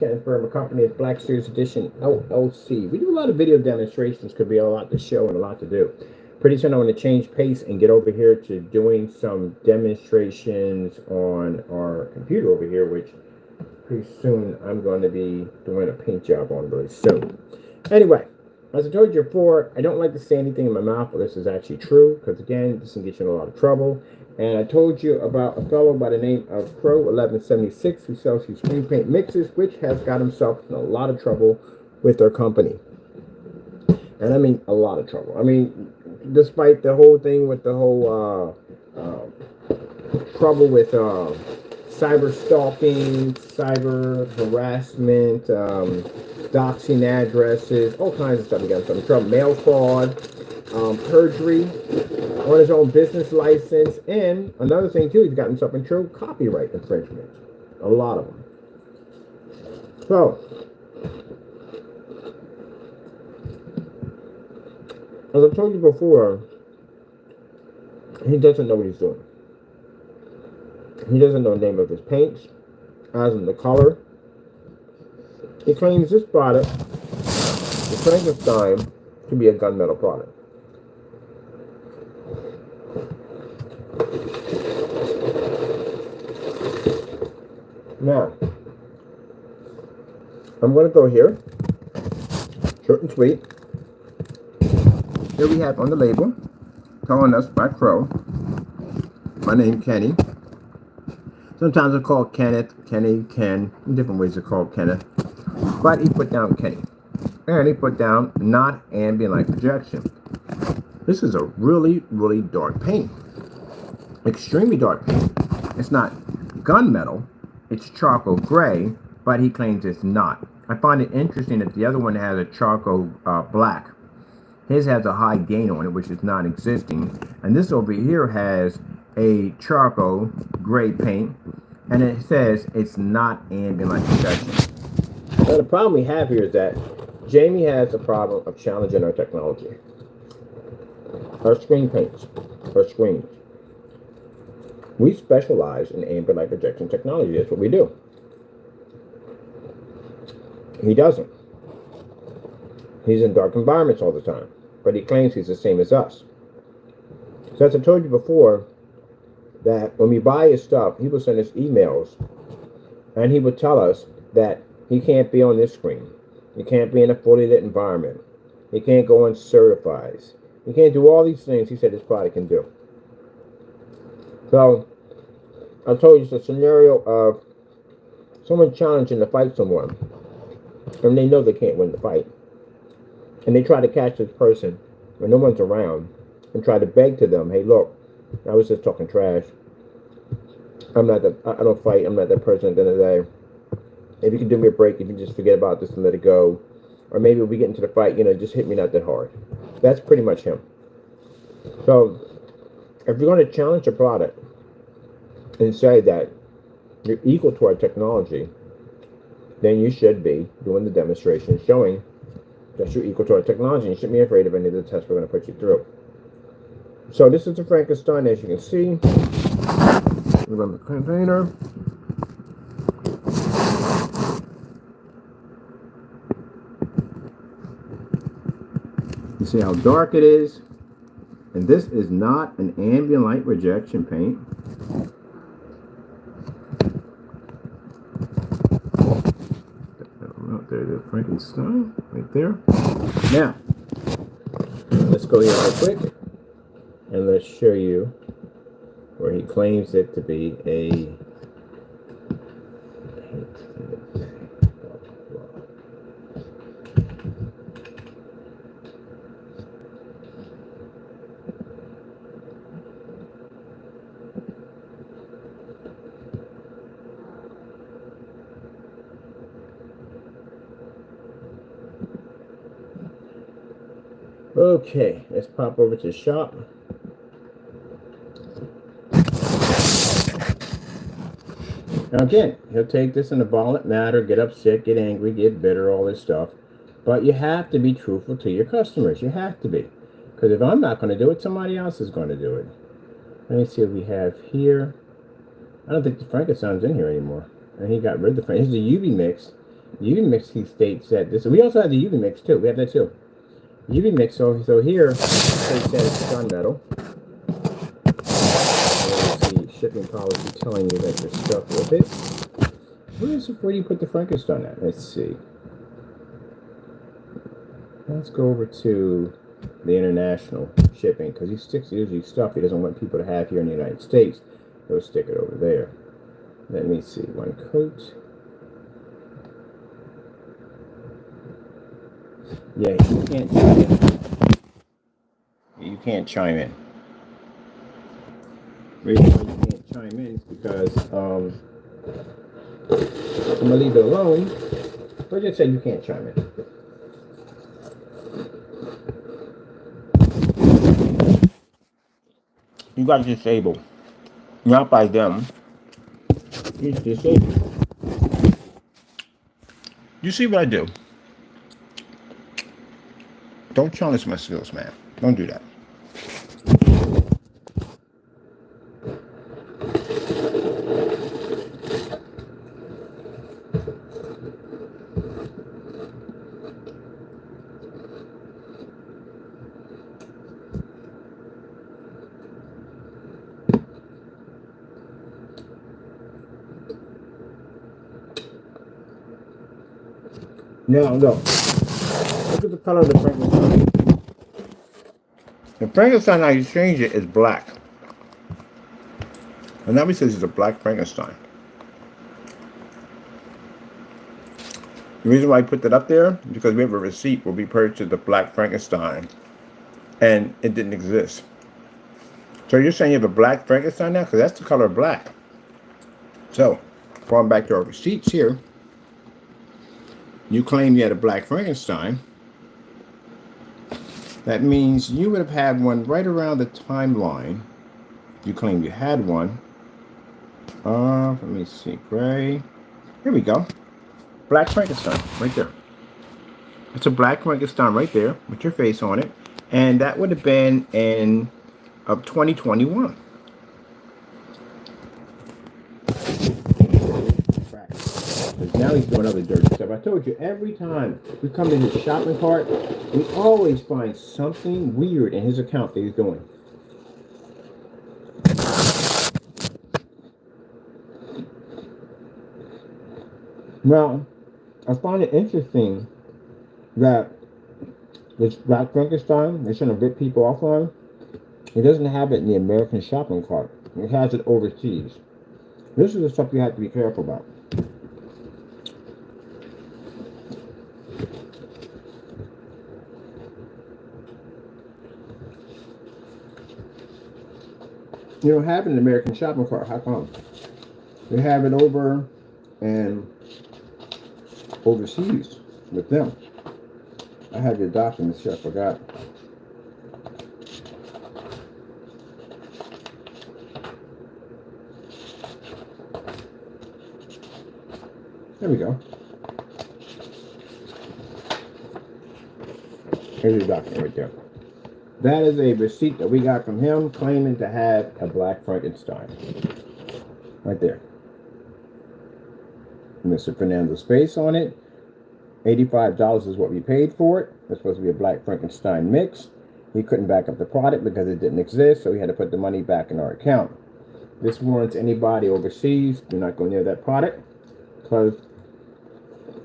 Firm, a company is Black Series Edition LLC. We do a lot of video demonstrations, could be a lot to show and a lot to do. Pretty soon I want to change pace and get over here to doing some demonstrations on our computer over here, which pretty soon I'm going to be doing a paint job on very soon. Anyway, as I told you before, I don't like to say anything in my mouth, but this is actually true, because again, this can get you in a lot of trouble. And I told you about a fellow by the name of Crow1176 who sells these screen paint mixes, which has got himself in a lot of trouble with their company. And I mean a lot of trouble. I mean, despite the whole thing with the whole trouble with cyber stalking, cyber harassment, doxing addresses, all kinds of stuff. He got himself in trouble. Mail fraud, perjury on his own business license, and another thing too, he's got himself in trouble, copyright infringement. A lot of them. So, as I told you before, he doesn't know what he's doing. He doesn't know the name of his paints, as in the color. He claims this product, the Frankenstein, to be a gunmetal product. Now, I'm going to go here, short and sweet. Here we have on the label, telling us by Crow, my name Kenny. Sometimes I call Kenneth, Kenny, Ken, in different ways to call Kenneth. But he put down Kenny. And he put down not ambient light projection. This is a really, really dark paint. Extremely dark paint. It's not gunmetal. It's charcoal gray, but he claims it's not. I find it interesting that the other one has a charcoal black. His has a high gain on it, which is non-existing. And this over here has a charcoal gray paint, and it says it's not ambient light projection. Now the problem we have here is that Jamie has a problem of challenging our technology. Our screen paints, our screens. We specialize in ambient light projection technology. That's what we do. He doesn't. He's in dark environments all the time, but he claims he's the same as us. So as I told you before, that when we buy his stuff, he will send us emails, and he would tell us that he can't be on this screen. He can't be in a fully lit environment. He can't go on certifies. He can't do all these things he said his product can do. So, I told you it's a scenario of someone challenging to fight someone, and they know they can't win the fight. And they try to catch this person when no one's around, and try to beg to them, hey, look, I was just talking trash. I don't fight. I'm not that person at the end of the day. If you can do me a break, if you just forget about this and let it go. Or maybe if we get into the fight, just hit me not that hard. That's pretty much him. So, if you're going to challenge a product and say that you're equal to our technology, then you should be doing the demonstration showing that you're equal to our technology. You shouldn't be afraid of any of the tests we're going to put you through. So this is the Frankenstein, as you can see. Remember the container. You see how dark it is? And this is not an ambient light rejection paint. There's the Frankenstein right there. Now, let's go here real quick. And let's show you where he claims it to be a okay, let's pop over to shop. Now again, he'll take this in a violent matter, get upset, get angry, get bitter, all this stuff. But you have to be truthful to your customers. You have to be. Because if I'm not going to do it, somebody else is going to do it. Let me see what we have here. I don't think the Frankenstein's in here anymore. And he got rid of the Frankenstein. Here's the UV mix. UV mix, he states that this. We also have the UV mix too. We have that too. UV mix. So here, it states that it's gunmetal. The shipping policy telling you that you're stuck with it. Where do you put the Frankenstein at? Let's see. Let's go over to the international shipping, because he sticks usually stuff he doesn't want people to have here in the United States. He'll stick it over there. Let me see. One coat. Yeah, you can't chime in. You can't chime in. The reason why you can't chime in is because I'm gonna leave it alone. But just say you can't chime in. You got to disable. Not by them. You disable. You see what I do? Don't challenge my skills, man. Don't do that. Now, look. Look at the color of the Frankenstein. The Frankenstein, how you change it, is black. And now he says it's a black Frankenstein. The reason why I put that up there is because we have a receipt where we purchased the black Frankenstein. And it didn't exist. So you're saying you have a black Frankenstein now? Because that's the color black. So, going back to our receipts here. You claim you had a black Frankenstein. That means you would have had one right around the timeline. You claim you had one. Let me see. Gray. Here we go. Black Frankenstein. Right there. It's a black Frankenstein right there with your face on it. And that would have been in 2021. Now he's doing other dirty stuff. I told you, every time we come to his shopping cart, we always find something weird in his account that he's doing. Now, I find it interesting that this Black Frankenstein, they're trying to rip people off on, he doesn't have it in the American shopping cart. He has it overseas. This is the stuff you have to be careful about. You don't have it in the American shopping cart. How come? They have it over and overseas with them. I had your documents here. I forgot. There we go. Here's your document right there. That is a receipt that we got from him claiming to have a black Frankenstein. Right there. Mr. Fernando's face on it. $85 is what we paid for it. It's supposed to be a black Frankenstein mix. He couldn't back up the product because it didn't exist, so we had to put the money back in our account. This warrants anybody overseas. Do not go near that product because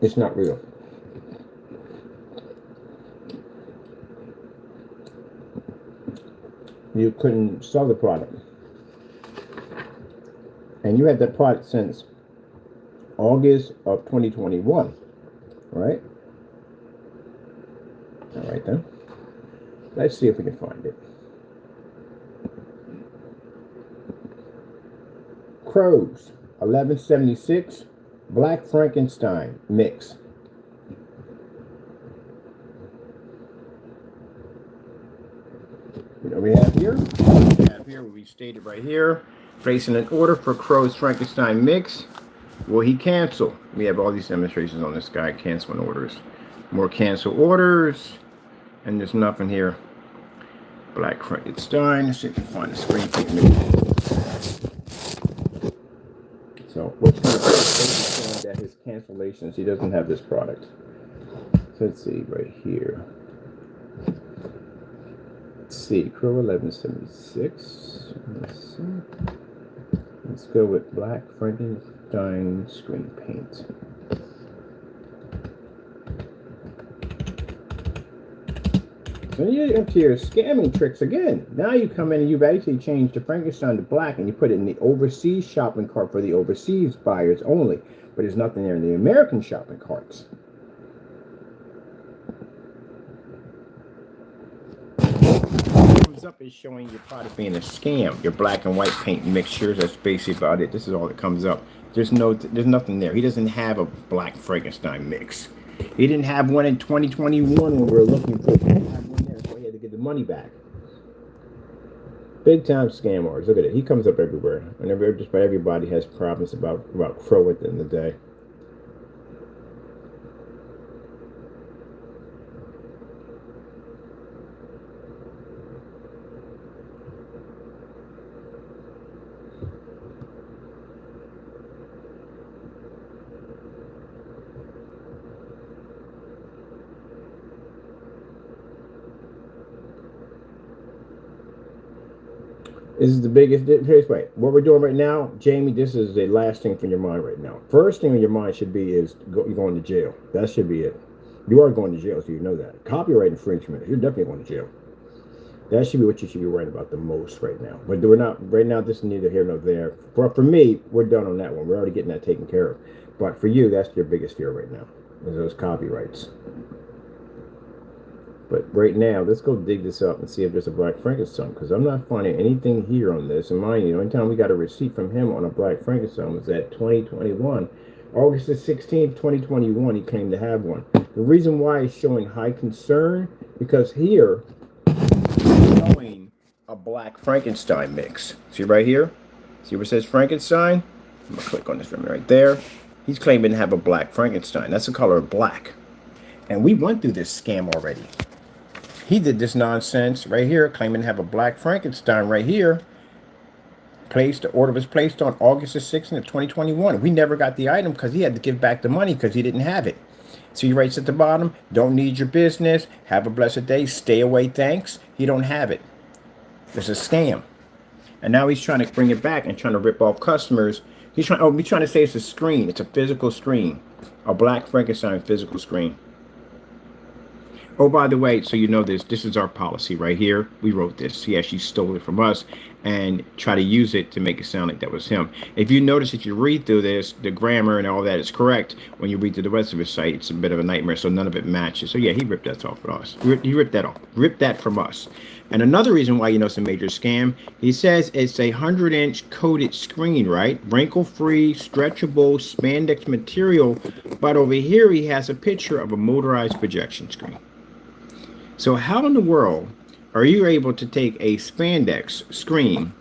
it's not real. You couldn't sell the product. And you had that product since August of 2021, right? All right then. Let's see if we can find it. Crows1176 Black Frankenstein mix. What do we have here? We have here what we stated right here. Placing an order for Crow's Frankenstein mix. Will he cancel? We have all these demonstrations on this guy canceling orders. More cancel orders. And there's nothing here. Black Frankenstein. Let's see if we can find the screen. So what's going to be that his cancellations, he doesn't have this product. So let's see right here. Let's see, Crow1176. Let's go with Black Frankenstein screen paint. So you're into your scamming tricks again. Now you come in and you basically change the Frankenstein to black and you put it in the overseas shopping cart for the overseas buyers only. But there's nothing there in the American shopping carts. What comes up is showing your product being a scam. Your black and white paint mixtures, that's basically about it. This is all that comes up. There's nothing there. He doesn't have a black Frankenstein mix. He didn't have one in 2021 when we were looking for one there, so he had to get the money back. Big time scam artists. Look at it. He comes up everywhere. And just about everybody has problems about Crow at the end of the day. This is the biggest. Here's wait. What we're doing right now, Jamie. This is the last thing from your mind right now. First thing on your mind should be is you're going to jail. That should be it. You are going to jail, so you know that. Copyright infringement. You're definitely going to jail. That should be what you should be worried about the most right now. But we're not right now. This is neither here nor there. For me, we're done on that one. We're already getting that taken care of. But for you, that's your biggest fear right now. Is those copyrights. But right now, let's go dig this up and see if there's a Black Frankenstein, because I'm not finding anything here on this. And mind you, the only time we got a receipt from him on a Black Frankenstein was at 2021. August the 16th, 2021, he claimed to have one. The reason why he's showing high concern, because here, he's showing a Black Frankenstein mix. See right here? See where it says Frankenstein? I'm going to click on this right there. He's claiming to have a Black Frankenstein. That's the color of black. And we went through this scam already. He did this nonsense right here, claiming to have a Black Frankenstein right here. The order was placed on August the 6th of 2021. We never got the item because he had to give back the money because he didn't have it. So he writes at the bottom, don't need your business. Have a blessed day. Stay away. Thanks. He don't have it. It's a scam. And now he's trying to bring it back and trying to rip off customers. He's trying to say it's a screen. It's a physical screen. A Black Frankenstein physical screen. Oh, by the way, so you know this is our policy right here. We wrote this. He actually stole it from us and tried to use it to make it sound like that was him. If you notice, if you read through this, the grammar and all that is correct. When you read through the rest of his site, it's a bit of a nightmare, so none of it matches. So yeah, he ripped that off from us. He ripped that off. Ripped that from us. And another reason why you know it's a major scam, he says it's a 100-inch coated screen, right? Wrinkle-free, stretchable, spandex material. But over here, he has a picture of a motorized projection screen. So how in the world are you able to take a spandex screen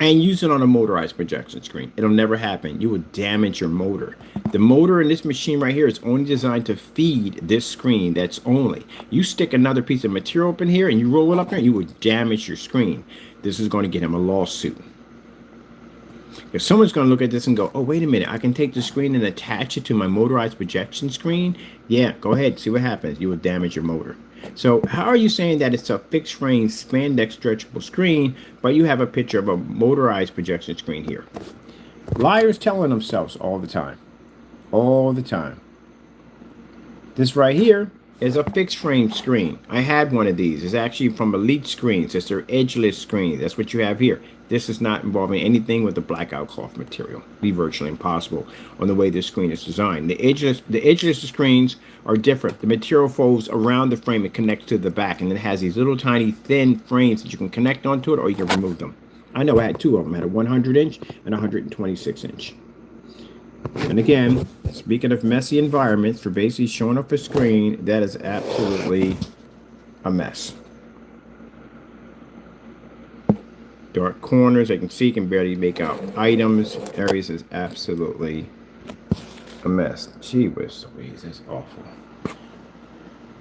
and use it on a motorized projection screen? It'll never happen. You will damage your motor. The motor in this machine right here is only designed to feed this screen. That's only. You stick another piece of material up in here and you roll it up there, you will damage your screen. This is going to get him a lawsuit. If someone's going to look at this and go, oh, wait a minute, I can take the screen and attach it to my motorized projection screen. Yeah, go ahead. See what happens. You will damage your motor. So how are you saying that it's a fixed frame spandex stretchable screen, but you have a picture of a motorized projection screen here? Liars telling themselves all the time. All the time. This right here is a fixed frame screen. I had one of these. It's actually from Elite Screens. It's their edgeless screen. That's what you have here. This is not involving anything with the blackout cloth material. It'd be virtually impossible on the way this screen is designed. The edgeless screens are different. The material folds around the frame and connects to the back, and it has these little tiny thin frames that you can connect onto it or you can remove them. I know I had two of them. I had a 100-inch and a 126-inch. And again, speaking of messy environments for basically showing up a screen, that is absolutely a mess. Dark corners, I can see, can barely make out items. Areas is absolutely a mess. Gee whiz, that's awful.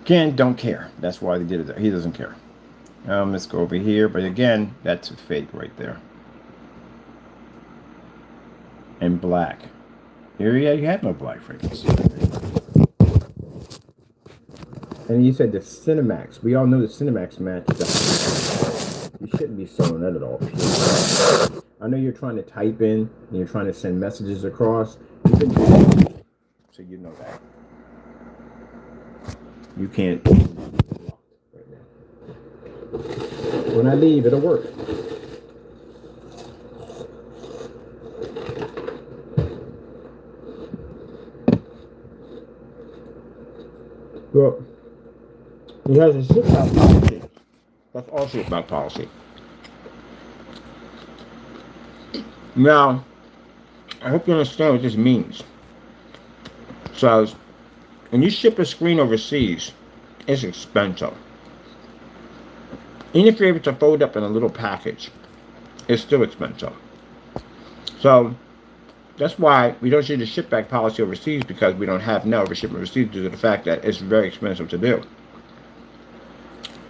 Again, don't care. That's why they did it. He doesn't care. Let's go over here. But again, that's a fake right there. And black. Here you have no black frequency. And you said the Cinemax. We all know the Cinemax matches. You shouldn't be selling that at all. I know you're trying to type in and you're trying to send messages across. You can do that. So you know that. You can't right now. When I leave, it'll work. Well, he has a shipback policy. That's all shipback policy. Now, I hope you understand what this means. So, when you ship a screen overseas, it's expensive. Even if you're able to fold up in a little package, it's still expensive. So, that's why we don't see the ship back policy overseas, because we don't have now overshipment overseas due to the fact that it's very expensive to do.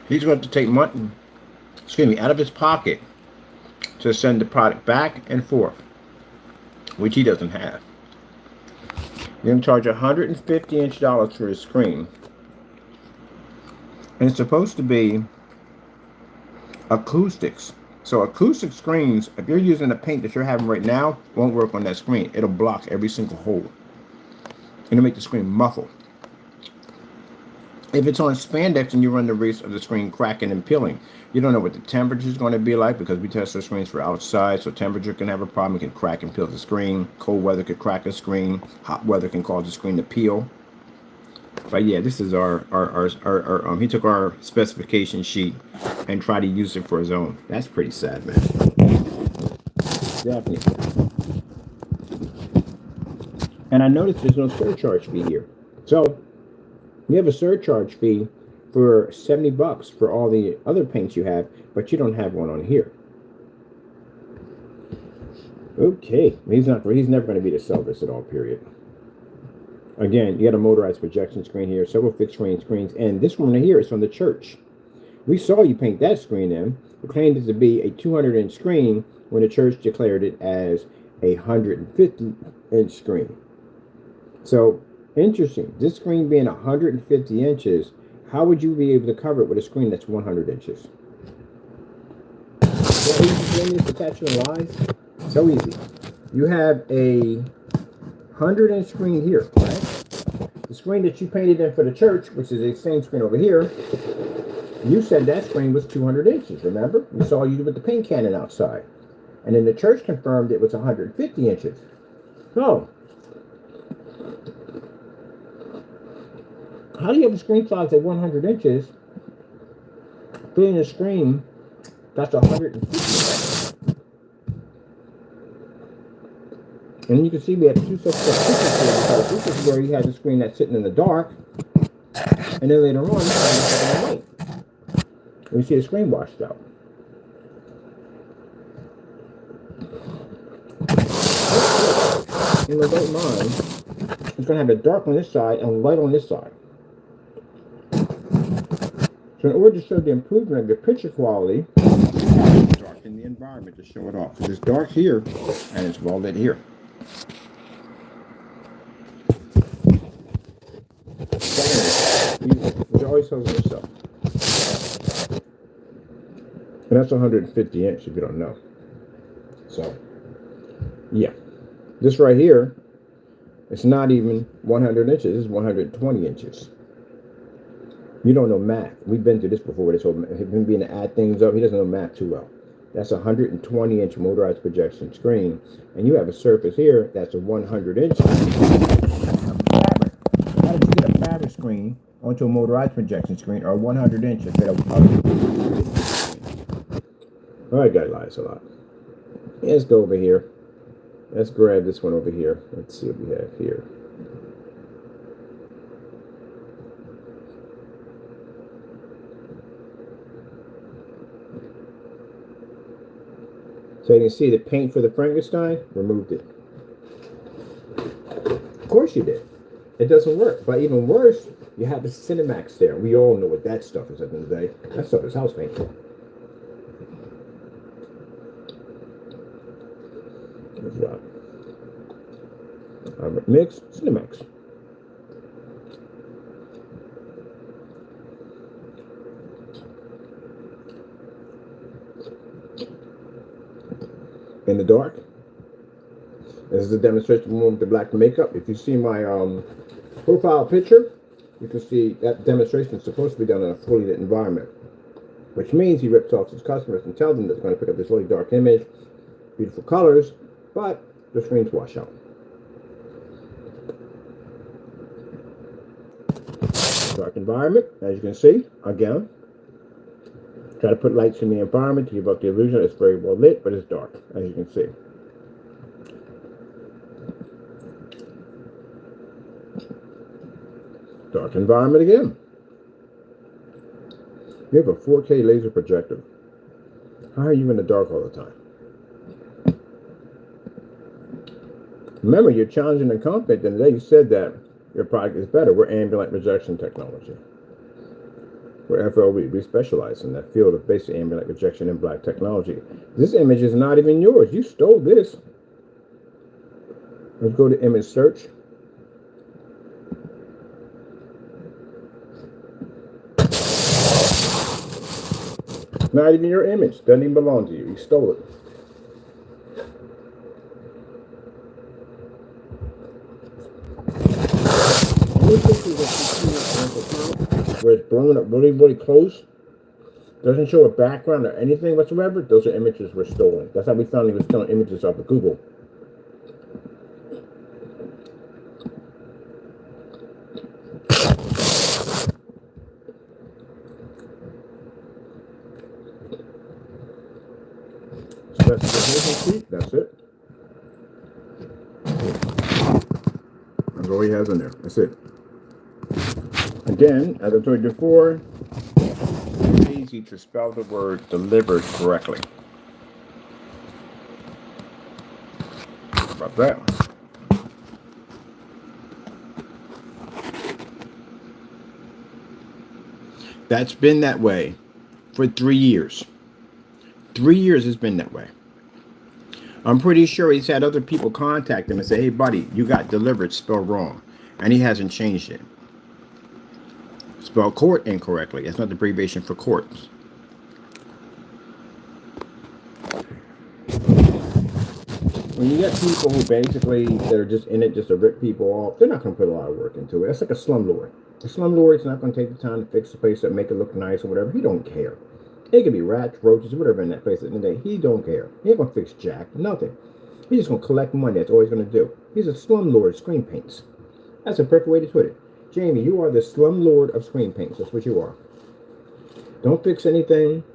He's going to take money, out of his pocket to send the product back and forth, which he doesn't have. You're going to charge $150 for his screen. And it's supposed to be acoustics. So acoustic screens, if you're using the paint that you're having right now, won't work on that screen. It'll block every single hole. It'll make the screen muffle. If it's on spandex and you run the risk of the screen cracking and peeling, you don't know what the temperature is going to be like, because we test the screens for outside, so temperature can have a problem. It can crack and peel the screen. Cold weather could crack a screen. Hot weather can cause the screen to peel. But yeah, this is he took our specification sheet and tried to use it for his own. That's pretty sad, man. Definitely. And I noticed there's no surcharge fee here. So you have a surcharge fee for $70 for all the other paints you have, but you don't have one on here. Okay, he's never going to be to sell this at all, period. Again, you got a motorized projection screen here, several fixed screens, and this one here is from the church. We saw you paint that screen in. We claimed it to be a 200-inch screen when the church declared it as a 150-inch screen. So, interesting. This screen being 150 inches, how would you be able to cover it with a screen that's 100 inches? So easy to attach your lines. So easy. You have a 100-inch screen here, right? The screen that you painted in for the church, which is the same screen over here, you said that screen was 200 inches, remember? We saw you with the paint cannon outside. And then the church confirmed it was 150 inches. So, how do you have a screen size at 100 inches, putting a screen that's 150 inches? And you can see we have two sets of pictures here, because this is where you have the screen that's sitting in the dark, and then later on, you have the light. And you see the screen washed out. In the light line, it's going to have a dark on this side and light on this side. So in order to show the improvement of your picture quality, dark in the environment to show it off. Because it's dark here and it's well lit here. You always tells yourself. And that's 150 inch if you don't know. So, yeah. This right here, it's not even 100 inches. It's 120 inches. You don't know math. We've been through this before with this whole him being to add things up. He doesn't know math too well. That's a 120-inch motorized projection screen. And you have a surface here that's a 100-inch. How did you get a fabric screen onto a motorized projection screen, or a 100-inch instead of all right, guys, lies a lot. Let's go over here. Let's grab this one over here. Let's see what we have here. So you can see the paint for the Frankenstein, removed it. Of course you did. It doesn't work. But even worse, you have the Cinemax there. We all know what that stuff is at the end of the day. That stuff is house paint. Mix, Cinemax. In the dark. This is a demonstration room with the black makeup. If you see my profile picture, you can see that demonstration is supposed to be done in a fully lit environment, which means he rips off his customers and tells them that they're going to pick up this really dark image, beautiful colors, but the screens wash out. Dark environment, as you can see, again, try to put lights in the environment to give up the illusion that it's very well lit, but it's dark, as you can see. Dark environment again. You have a 4K laser projector. How are you in the dark all the time? Remember, you're challenging the company. And today you said that your product is better. We're ambient rejection technology. We're FLB. We specialize in that field of basic ambient rejection and black technology. This image is not even yours. You stole this. Let's go to image search. Not even your image. Doesn't even belong to you. You stole it. Where it's blown up really, really close, doesn't show a background or anything whatsoever, those are images were stolen. That's how we found he was stealing images off of Google. Specification sheet, that's it. That's all he has in there. That's it. Again, as I told you before, it's easy to spell the word delivered correctly. How about that? That's been that way for 3 years. 3 years it's been that way. I'm pretty sure he's had other people contact him and say, hey, buddy, you got delivered spelled wrong. And he hasn't changed it. Spelled court incorrectly. It's not the abbreviation for courts. When you get people who basically, they're just in it just to rip people off, they're not going to put a lot of work into it. That's like a slumlord. A slumlord's not going to take the time to fix the place up, make it look nice or whatever. He don't care. It could be rats, roaches, whatever in that place at the end of the day. He don't care. He ain't going to fix jack, nothing. He's just going to collect money. That's all he's going to do. He's a slumlord, screen paints. That's a perfect way to put it. Jamie, you are the slumlord of screen paints. That's what you are. Don't fix anything.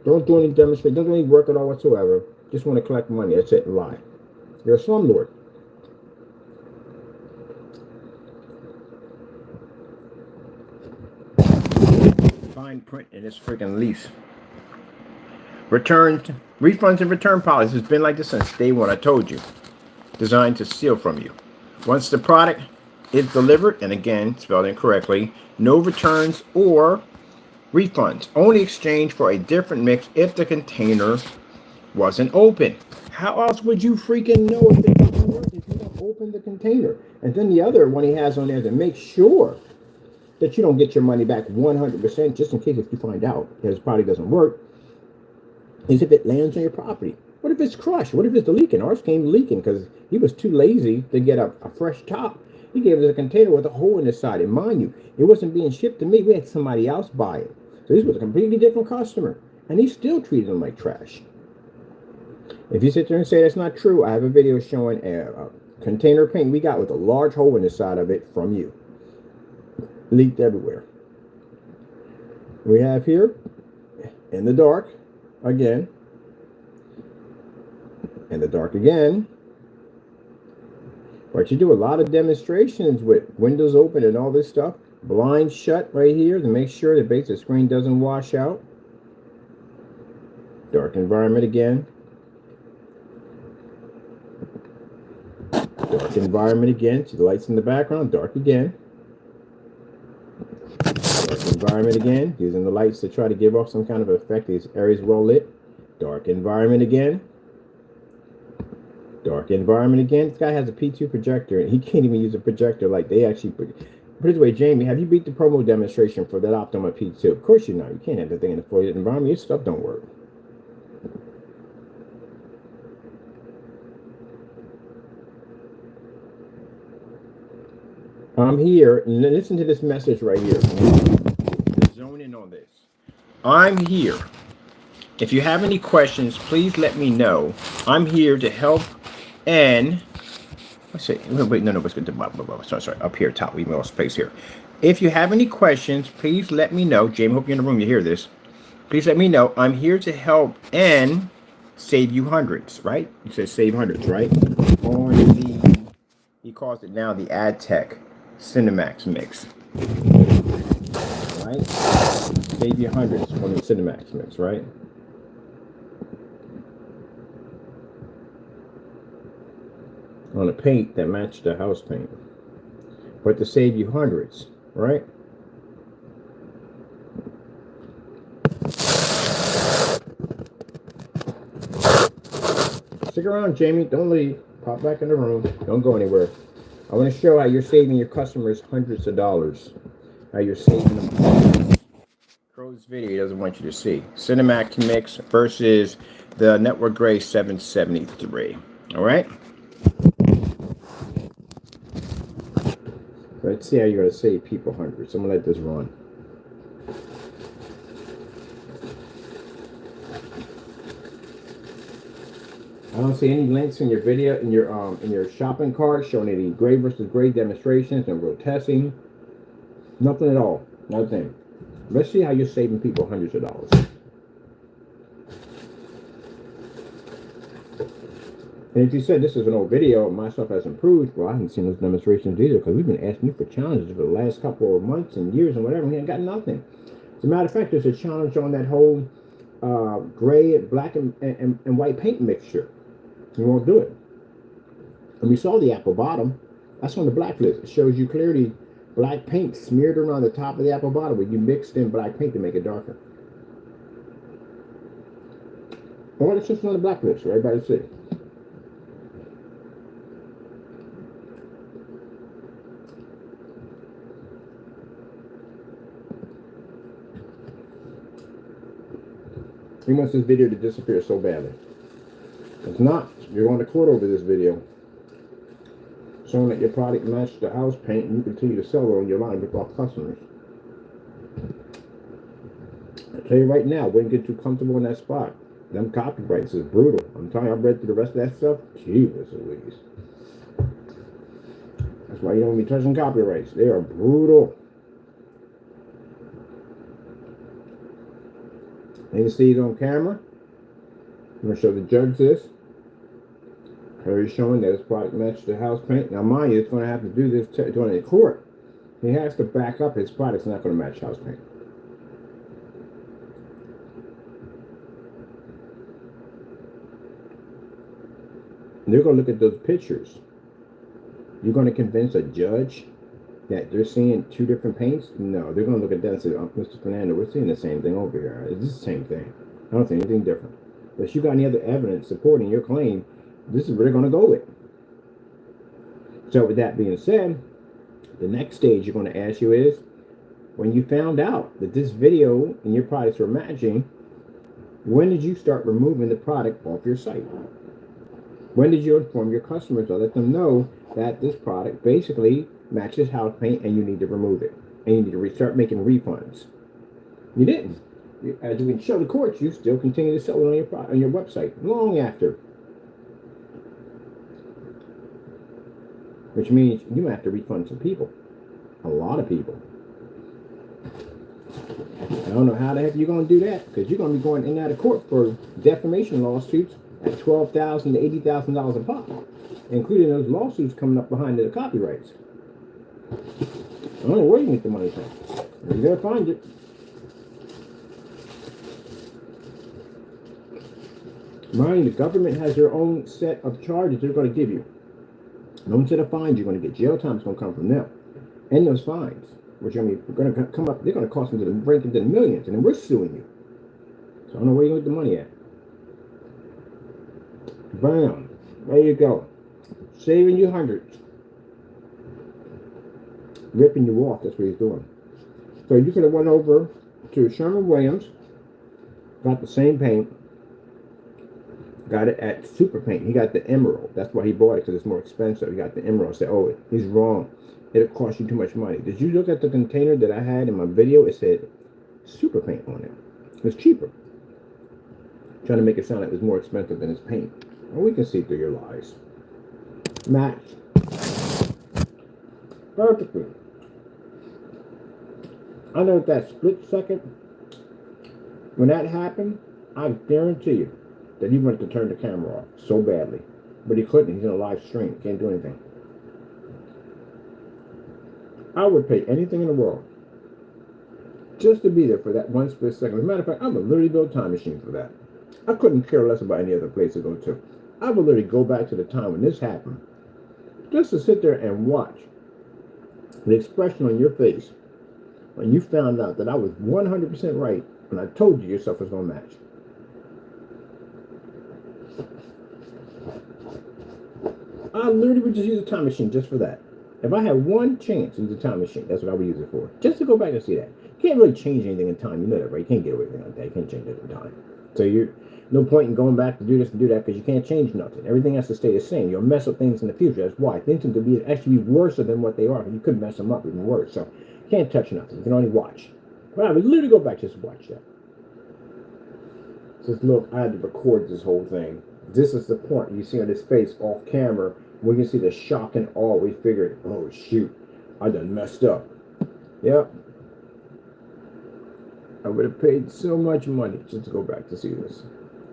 Don't do any demonstration. Don't do any work at all whatsoever. Just want to collect money. That's it. Lie. You're a slumlord. Fine print in this freaking lease. Returns, refunds, and return policies has been like this since day one. I told you. Designed to steal from you. Once the product is delivered, and again, spelled incorrectly, no returns or refunds. Only exchange for a different mix if the container wasn't open. How else would you freaking know if it doesn't work if you don't open the container? And then the other one he has on there to make sure that you don't get your money back 100%, just in case if you find out that his product doesn't work, is if it lands on your property. What if it's crushed? What if it's leaking? Ours came leaking because he was too lazy to get a fresh top. He gave us a container with a hole in the side. And mind you, it wasn't being shipped to me. We had somebody else buy it. So this was a completely different customer. And he still treated him like trash. If you sit there and say that's not true, I have a video showing a container of paint we got with a large hole in the side of it from you. Leaked everywhere. We have here, in the dark, again. In the dark again. But you do a lot of demonstrations with windows open and all this stuff. Blinds shut right here to make sure the basic screen doesn't wash out. Dark environment again. Dark environment again. See the lights in the background. Dark again. Dark environment again. Using the lights to try to give off some kind of effect. These areas well lit. Dark environment again. Dark environment again. This guy has a P2 projector, and he can't even use a projector like they actually. Put it away, Jamie. Have you beat the promo demonstration for that Optima P2? Of course you're not. You can't have the thing in the foliated environment. Your stuff don't work. I'm here. Listen to this message right here. Zone in on this. I'm here. If you have any questions, please let me know. I'm here to help. And let's see. Wait, no. Let's get to the sorry. Up here, top. We lost space here. If you have any questions, please let me know. Jamie, hope you're in the room. You hear this. Please let me know. I'm here to help and save you hundreds. Right? It says save hundreds. Right? On the, he calls it now the AdTech Cinemax mix. Right? Save you hundreds on the Cinemax mix. Right? On a paint that matched the house paint, but to save you hundreds, right? Stick around, Jamie. Don't leave. Pop back in the room. Don't go anywhere. I want to show how you're saving your customers hundreds of dollars. How you're saving them. Crow's video he doesn't want you to see. Cinemax mix versus the Network Gray 773. All right. Let's see how you're going to save people hundreds. I'm going to let this run. I don't see any links in your video, in your shopping cart showing any gray versus gray demonstrations and real testing. Nothing at all. Nothing. Let's see how you're saving people hundreds of dollars. And if you said this is an old video and my stuff has improved, well, I haven't seen those demonstrations either because we've been asking you for challenges for the last couple of months and years and whatever. We ain't got nothing. As a matter of fact, there's a challenge on that whole gray, black, and white paint mixture. You won't do it. And we saw the apple bottom. That's on the blacklist. It shows you clearly black paint smeared around the top of the apple bottom where you mixed in black paint to make it darker. Or it's just on the blacklist for everybody to see. He wants this video to disappear so badly. If not, you're going to court over this video, showing that your product matched the house paint and you continue to sell it on your line with all customers. I tell you right now, wouldn't get too comfortable in that spot. Them copyrights is brutal. I'm telling you, I've read through the rest of that stuff. Jesus Louise. That's why you don't be touching copyrights. They are brutal. And you see it on camera. I'm going to show the judge this. He's showing that his product matched the house paint. Now, mind you, it's going to have to do this during the court. He has to back up his product's not going to match house paint. And they're going to look at those pictures. You're going to convince a judge that they're seeing two different paints? No, they're going to look at that and say, oh, Mr. Fernando, we're seeing the same thing over here. It's the same thing. I don't see anything different. But if you got any other evidence supporting your claim, this is where they're going to go with. So with that being said, the next stage you're going to ask you is, when you found out that this video and your products were matching, when did you start removing the product off your site? When did you inform your customers or let them know that this product basically matches house paint and you need to remove it? And you need to start making refunds. You didn't. As you can show the courts, you still continue to sell it on your website long after. Which means you have to refund some people. A lot of people. I don't know how the heck you're going to do that, because you're going to be going in and out of court for defamation lawsuits at $12,000 to $80,000 a pop, including those lawsuits coming up behind the copyrights. I don't know where you get the money from. You gotta find it. Mind you, the government has their own set of charges they're going to give you. No set of fines you're going to get. Jail time is going to come from them. And those fines, which are going to come up, they're going to cost them to break into the millions, and then we're suing you. So I don't know where you get the money at. Bam. There you go. Saving you hundreds. Ripping you off, that's what he's doing. So you could have went over to Sherwin-Williams, got the same paint, got it at Super Paint. He got the Emerald. That's why he bought it, because it's more expensive. He got the Emerald. Said, oh, he's wrong. It'll cost you too much money. Did you look at the container that I had in my video? It said Super Paint on it. It's cheaper. Trying to make it sound like it was more expensive than his paint. Well, we can see through your lies. Match. Perfectly. I know that split second, when that happened, I guarantee you that he wanted to turn the camera off so badly. But he couldn't. He's in a live stream. Can't do anything. I would pay anything in the world just to be there for that one split second. As a matter of fact, I would literally build a time machine for that. I couldn't care less about any other place to go to. I would literally go back to the time when this happened, just to sit there and watch the expression on your face when you found out that I was 100% right when I told you yourself was going to match. I literally would just use a time machine just for that. If I had one chance to use a time machine, that's what I would use it for. Just to go back and see that. You can't really change anything in time. You know that, right? You can't get away with anything like that. You can't change it in time. So you're no point in going back to do this and do that, because you can't change nothing. Everything has to stay the same. You'll mess up things in the future. That's why. Things can be actually be worse than what they are. You could mess them up even worse. So you can't touch nothing. You can only watch. But I would literally go back just to watch that. Says, look, I had to record this whole thing. This is the point. You see on his face off camera, we can see the shock and awe. We figured, oh shoot, I done messed up. Yep. I would have paid so much money just to go back to see this.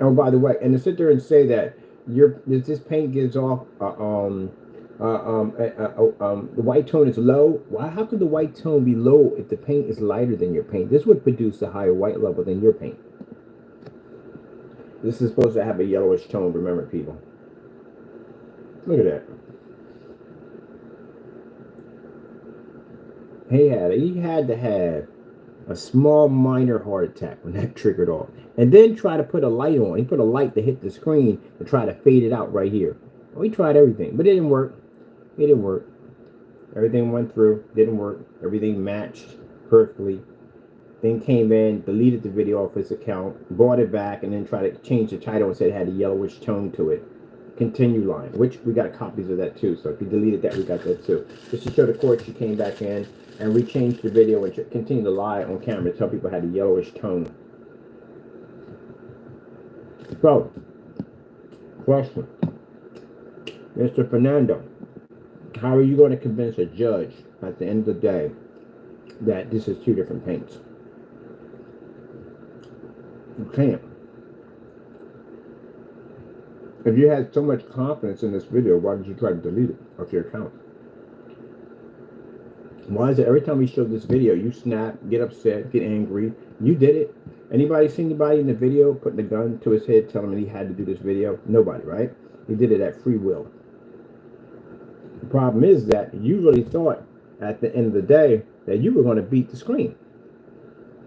Oh, by the way, and to sit there and say that this paint gives off the white tone is low. Why? How could the white tone be low if the paint is lighter than your paint? This would produce a higher white level than your paint. This is supposed to have a yellowish tone. Remember, people. Look at that. He had to have a small minor heart attack when that triggered off, and then try to put a light on. He put a light to hit the screen to try to fade it out right here. Well, he tried everything, but it didn't work. It didn't work. Everything went through. Didn't work. Everything matched perfectly. Then came in, deleted the video off his account, brought it back, and then tried to change the title and said it had a yellowish tone to it. Continue line, which we got copies of that too. So if you deleted that, we got that too. Just to show the court, she came back in and we changed the video and continued to lie on camera to tell people it had a yellowish tone. So, question. Mr. Fernando, how are you going to convince a judge at the end of the day that this is two different paints? You can't. If you had so much confidence in this video, why did you try to delete it off your account? Why is it every time we show this video, you snap, get upset, get angry? You did it. Anybody see anybody in the video putting a gun to his head telling him he had to do this video? Nobody, right? He did it at free will. The problem is that you really thought at the end of the day that you were going to beat the screen.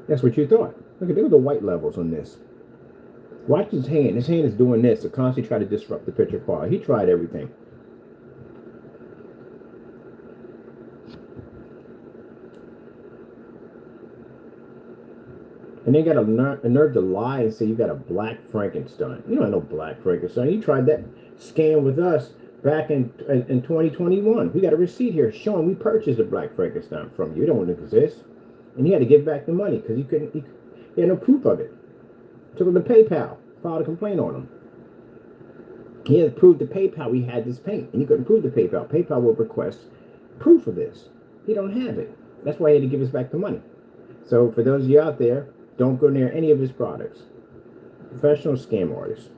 That's what you thought. Look at the white levels on this. Watch his hand. His hand is doing this to constantly try to disrupt the picture quality. He tried everything. And they got a nerve to lie and say you got a black Frankenstein. You don't have no black Frankenstein. You tried that scam with us back in 2021. We got a receipt here showing we purchased a black Frankenstein from you. It don't exist. And he had to give back the money because he had no proof of it. Took him to PayPal, filed a complaint on him. He had to prove to PayPal we had this paint, and he couldn't prove to PayPal. PayPal will request proof of this. He don't have it. That's why he had to give us back the money. So for those of you out there, don't go near any of his products. Professional scam artists.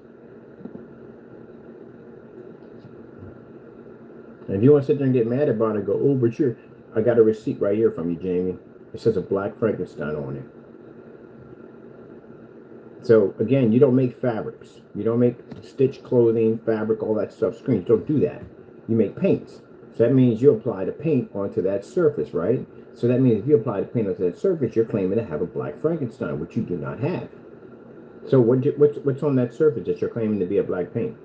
And if you want to sit there and get mad about it, go, oh, but I got a receipt right here from you, Jamie. It says a black Frankenstein on it. So, again, you don't make fabrics. You don't make stitched clothing, fabric, all that stuff, screens. Don't do that. You make paints. So that means you apply the paint onto that surface, right? So that means if you apply the paint onto that surface, you're claiming to have a black Frankenstein, which you do not have. So what's on that surface that you're claiming to be a black paint?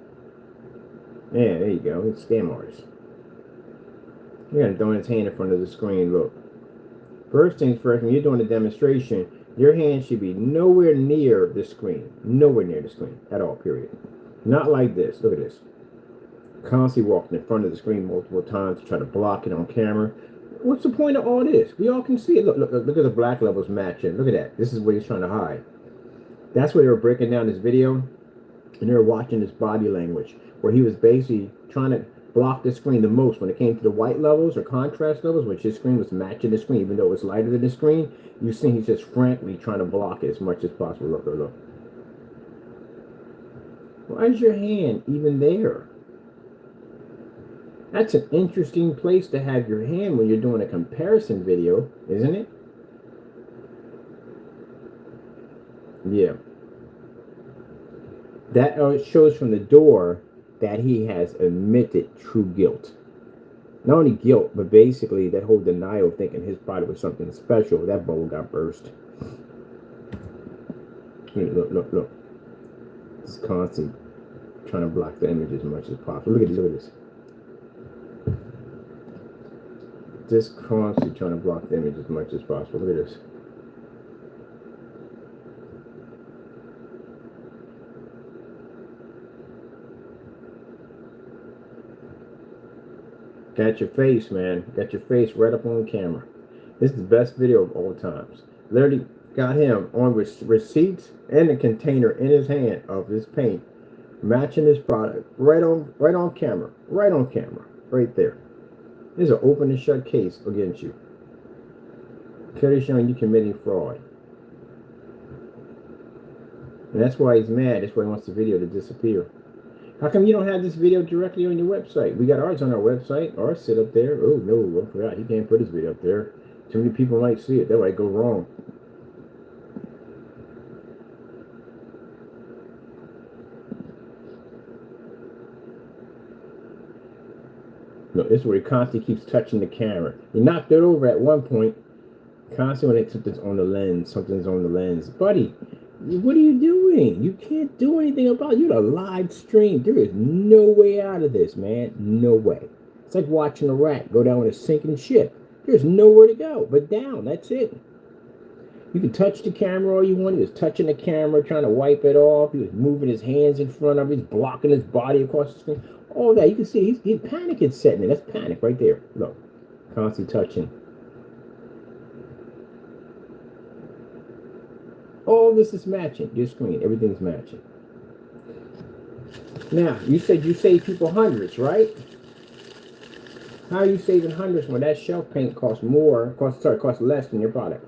Yeah, there you go. It's scam artist. You're gonna throw his hand in front of the screen. Look. First things first, when you're doing a demonstration, your hand should be nowhere near the screen. Nowhere near the screen at all, period. Not like this. Look at this. Constantly walking in front of the screen multiple times to try to block it on camera. What's the point of all this? We all can see it. Look at the black levels matching. Look at that. This is what he's trying to hide. That's where they were breaking down this video, and they were watching his body language, where he was basically trying to block the screen the most when it came to the white levels or contrast levels, which his screen was matching the screen, even though it was lighter than the screen. You see he's just frankly trying to block it as much as possible. Look. Why is your hand even there? That's an interesting place to have your hand when you're doing a comparison video, isn't it? Yeah. That shows from the door that he has admitted true guilt. Not only guilt, but basically that whole denial, thinking his product was something special. That bubble got burst. Look. It's constant trying to block the image as much as possible. Look at this. Just constantly trying to block the image as much as possible. Look at this. Got your face, man. Got your face right up on camera. This is the best video of all times. Literally got him on receipts and a container in his hand of his paint, matching his product right on camera. Right there. There's an open and shut case against you. Clearly showing you committing fraud. And that's why he's mad. That's why he wants the video to disappear. How come you don't have this video directly on your website? We got ours on our website. Ours sit up there. Oh, no, I forgot. He can't put his video up there. Too many people might see it. That might go wrong. No, this is where he constantly keeps touching the camera. He knocked it over at one point. Constantly when something's on the lens. Buddy, what are you doing? You can't do anything about it. You're a live stream. There is no way out of this, man. No way. It's like watching a rat go down with a sinking ship. There's nowhere to go but down. That's it. You can touch the camera all you want. He was touching the camera, trying to wipe it off. He was moving his hands in front of it. He's blocking his body across the screen. All that. You can see he's panic is setting in. That's panic right there. Look. Constantly touching. All this is matching. Your screen. Everything's matching. Now, you said you save people hundreds, right? How are you saving hundreds when that shelf paint costs less than your product?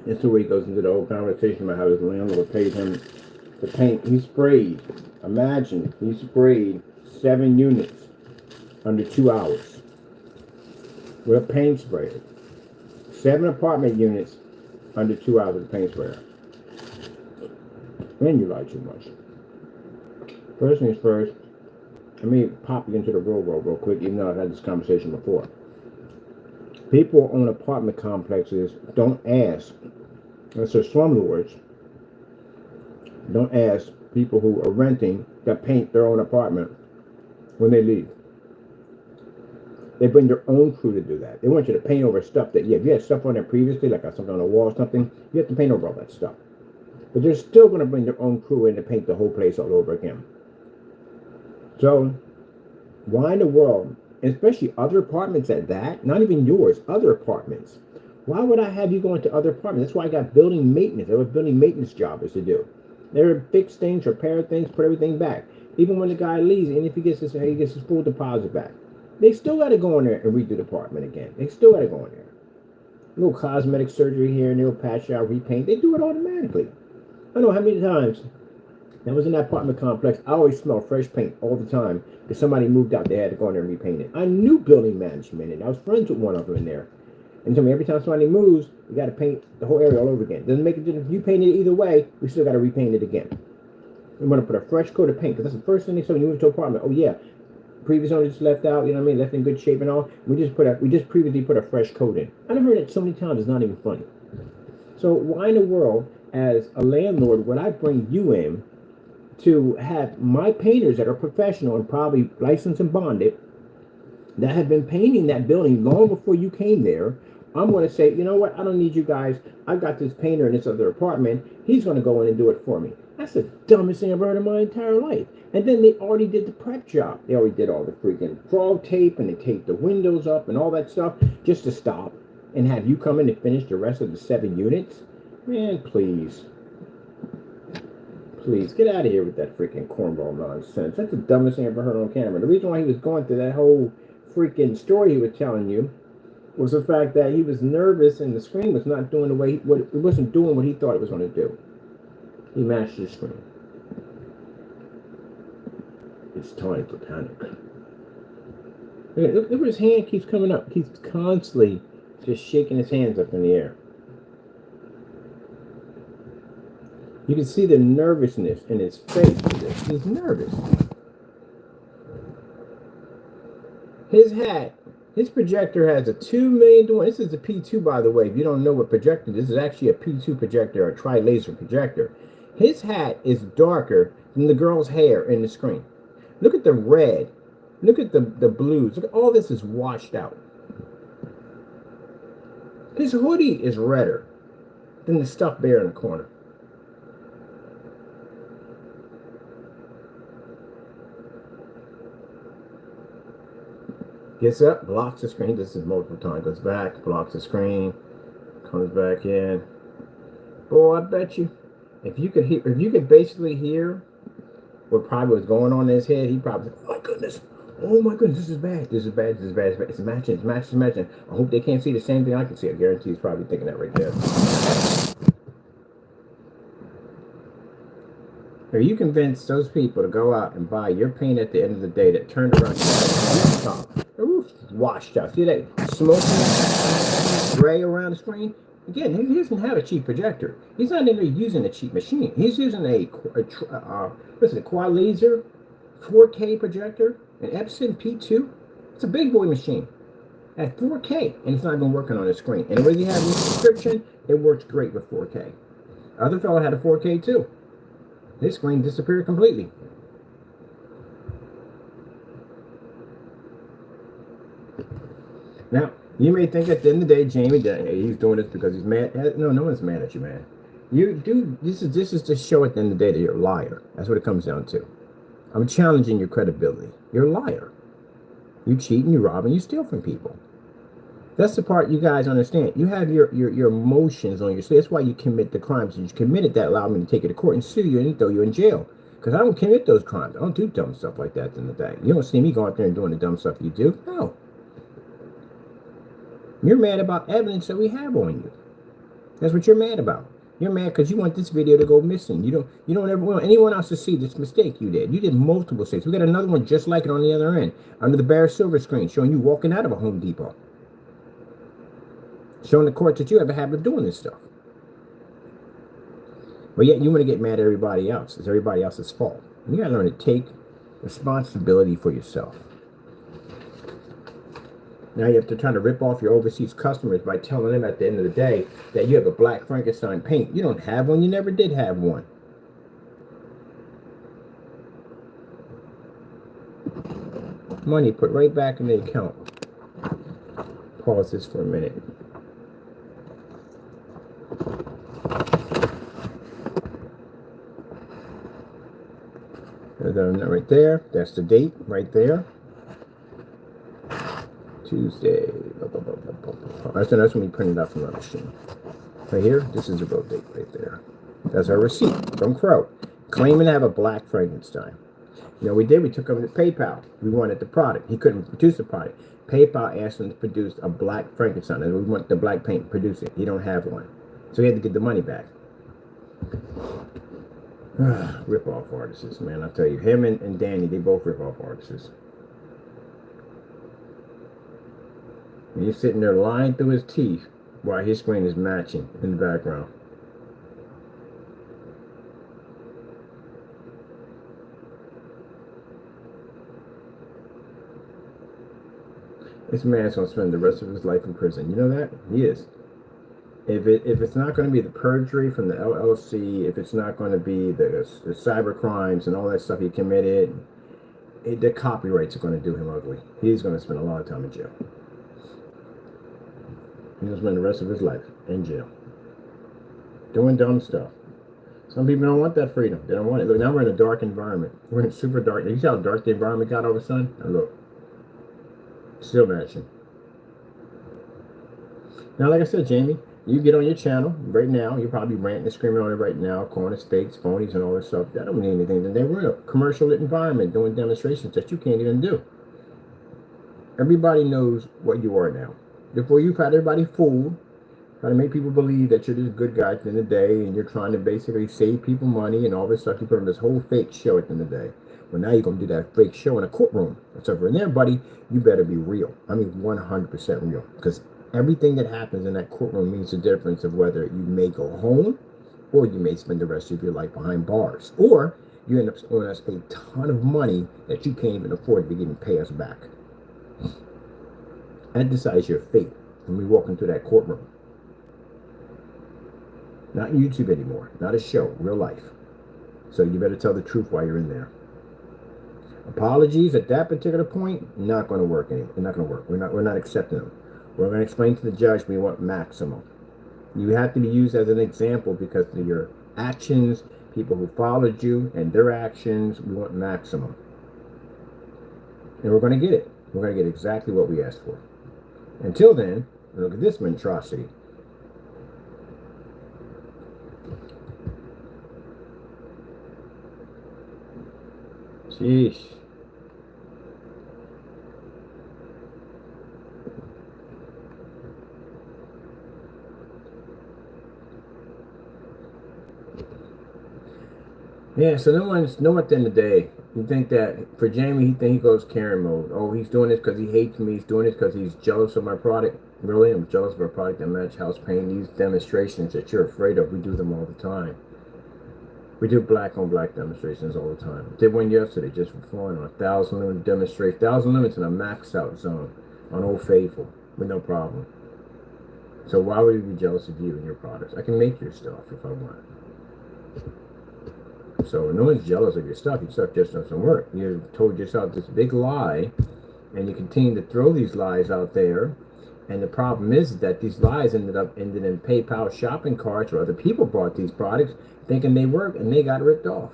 This is where he goes into the whole conversation about how his landlord paid him to paint. He sprayed. Imagine, he sprayed 7 units under 2 hours with a paint sprayer. 7 apartment units under 2 hours with a paint sprayer. And you lie too much. First things first, let me pop you into the real world real quick, even though I've had this conversation before. People own apartment complexes don't ask. That's their slumlords. Don't ask people who are renting that paint their own apartment when they leave. They bring their own crew to do that. They want you to paint over stuff that, if you had stuff on there previously, like something on the wall or something, you have to paint over all that stuff. But they're still going to bring their own crew in to paint the whole place all over again. So, why in the world, especially other apartments at that, not even yours, other apartments, why would I have you go into other apartments? That's why I got building maintenance. There were building maintenance jobs to do. They would fix things, repair things, put everything back. Even when the guy leaves, and if he gets his full deposit back, they still got to go in there and redo the apartment again. They still got to go in there. A little cosmetic surgery here and they'll patch out, repaint. They do it automatically. I know how many times I was in that apartment complex. I always smell fresh paint all the time because somebody moved out. They had to go in there and repaint it. I knew building management, and I was friends with one of them in there. And tell me every time somebody moves, we got to paint the whole area all over again. Doesn't make a difference if you paint it either way. We still got to repaint it again. We want to put a fresh coat of paint because that's the first thing they say when you move to an apartment. Oh yeah, previous owner just left out. You know what I mean? Left in good shape and all. We just previously put a fresh coat in. I've heard it so many times. It's not even funny. So why in the world, as a landlord, would I bring you in to have my painters that are professional and probably licensed and bonded that have been painting that building long before you came there? I'm going to say, you know what? I don't need you guys. I've got this painter in this other apartment. He's going to go in and do it for me. That's the dumbest thing I've heard in my entire life. And then they already did the prep job. They already did all the freaking crawl tape, and they taped the windows up and all that stuff just to stop and have you come in and finish the rest of the 7 units. Man, please. Please, get out of here with that freaking cornball nonsense. That's the dumbest thing I've ever heard on camera. The reason why he was going through that whole freaking story he was telling you was the fact that he was nervous and the screen was not doing the way it wasn't doing what he thought it was going to do. He mashed the screen. It's time to panic. Look where his hand keeps coming up. He's constantly just shaking his hands up in the air. You can see the nervousness in his face. He's nervous. His hat, his projector has a 2 million to 1. This is a P2, by the way. If you don't know what projector, this is actually a P2 projector, a tri-laser projector. His hat is darker than the girl's hair in the screen. Look at the red. Look at the blues. Look at all this is washed out. His hoodie is redder than the stuffed bear in the corner. Gets up, blocks the screen. This is multiple times. Goes back, blocks the screen, comes back in. Boy, I bet you, if you could basically hear what probably was going on in his head, he probably said, oh my goodness, this is bad, this is bad, this is bad, it's matching, it's matching, it's matching. I hope they can't see the same thing I can see. I guarantee he's probably thinking that right there. If you convince those people to go out and buy your paint at the end of the day that turned around the roof washed out. See that smoky gray around the screen? Again, he doesn't have a cheap projector. He's not even using a cheap machine. He's using a quad laser 4K projector, an Epson P2. It's a big boy machine at 4K, and it's not even working on the screen. And when you have a subscription, it works great with 4K. Other fellow had a 4K too. His screen disappeared completely. Now, you may think at the end of the day, Jamie, that he's doing this because he's mad. No, no one's mad at you, man. You do this is to show at the end of the day that you're a liar. That's what it comes down to. I'm challenging your credibility. You're a liar. You cheat and you rob and you steal from people. That's the part you guys understand. You have your emotions on your sleeve. That's why you commit the crimes you committed that allowed me to take you to court and sue you and throw you in jail. Because I don't commit those crimes. I don't do dumb stuff like that in the day. You don't see me go out there and doing the dumb stuff you do. No. You're mad about evidence that we have on you. That's what you're mad about. You're mad because you want this video to go missing. You don't ever want anyone else to see this mistake you did. You did multiple mistakes. We got another one just like it on the other end, under the bare silver screen, showing you walking out of a Home Depot. Showing the court that you have a habit of doing this stuff. But yet you want to get mad at everybody else. It's everybody else's fault. You got to learn to take responsibility for yourself. Now you have to try to rip off your overseas customers by telling them at the end of the day that you have a black Frankenstein paint. You don't have one. You never did have one. Money put right back in the account. Pause this for a minute. Right there. That's the date right there. Tuesday. That's when we printed out from our machine. Right here, this is the real date right there. That's our receipt from Crow, claiming to have a black Frankenstein. You know what we did? We took over to PayPal. We wanted the product. He couldn't produce the product. PayPal asked him to produce a black Frankenstein, and we want the black paint, produce it. He don't have one. So he had to get the money back. Rip off artists, man. I tell you, him and Danny, they both rip off artists. And he's sitting there lying through his teeth while his screen is matching in the background. This man's gonna spend the rest of his life in prison. You know that? He is. If it's not going to be the perjury from the LLC, if it's not going to be the cyber crimes and all that stuff he committed, the copyrights are going to do him ugly. He's going to spend a lot of time in jail. He's going to spend the rest of his life in jail, doing dumb stuff. Some people don't want that freedom. They don't want it. Look, now we're in a dark environment. We're in a super dark. You see how dark the environment got all of a sudden? And look, still matching. Now, like I said, Jamie, you get on your channel right now. You're probably ranting and screaming on it right now, calling it fakes, phonies, and all this stuff. That don't mean anything. Then we're in a commercial environment doing demonstrations that you can't even do. Everybody knows what you are now. Before you've had everybody fooled, trying to make people believe that you're this good guy at the end of the day, and you're trying to basically save people money and all this stuff. You put on this whole fake show at the end of the day. Well, now you're going to do that fake show in a courtroom. It's over in there, buddy. You better be real. I mean, 100% real. Because everything that happens in that courtroom means the difference of whether you may go home or you may spend the rest of your life behind bars. Or you end up owing us a ton of money that you can't even afford to even pay us back. That decides your fate when we walk into that courtroom. Not YouTube anymore. Not a show. Real life. So you better tell the truth while you're in there. Apologies at that particular point, not going to work anymore. They're not going to work. We're not accepting them. We're going to explain to the judge we want maximum. You have to be used as an example because of your actions, people who followed you and their actions, we want maximum. And we're going to get it. We're going to get exactly what we asked for. Until then, look at this monstrosity. Sheesh. Yeah, so no at the end of the day. You think that for Jamie, he goes Karen mode. Oh, he's doing this because he hates me. He's doing this because he's jealous of my product. Really, I'm jealous of our product that match house paint. These demonstrations that you're afraid of, we do them all the time. We do black on black demonstrations all the time. Did one yesterday just for fun on 1,000 limit demonstration. 1,000 limits in a max out zone on Old Faithful with no problem. So why would we be jealous of you and your products? I can make your stuff if I want. So no one's jealous of your stuff. Your stuff just doesn't work. You told yourself this big lie, and you continue to throw these lies out there. And the problem is that these lies ended in PayPal shopping carts, or other people bought these products thinking they work, and they got ripped off.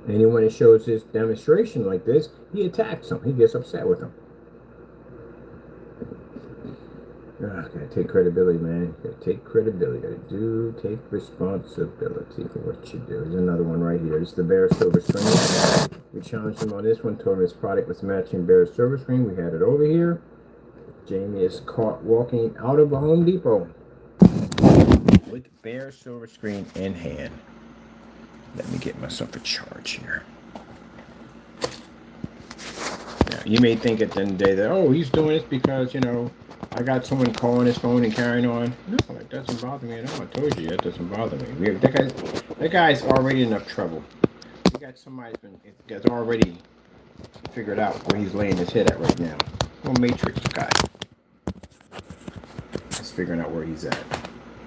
Anyone that shows this demonstration like this, he attacks them. He gets upset with them. Gotta take credibility, man. Gotta take credibility. Gotta take responsibility for what you do. There's another one right here. This is the Bear Silver Screen. We challenged him on this one. Told him his product was matching Bear Silver Screen. We had it over here. Jamie is caught walking out of a Home Depot with Bear Silver Screen in hand. Let me get myself a charge here. Now, you may think at the end of the day that, oh, he's doing this because, you know, I got someone calling his phone and carrying on. No, it doesn't bother me at all. I told you, that doesn't bother me. That guy's already in enough trouble. You got somebody that's already figured out where he's laying his head at right now. Well, Matrix guy. He's figuring out where he's at.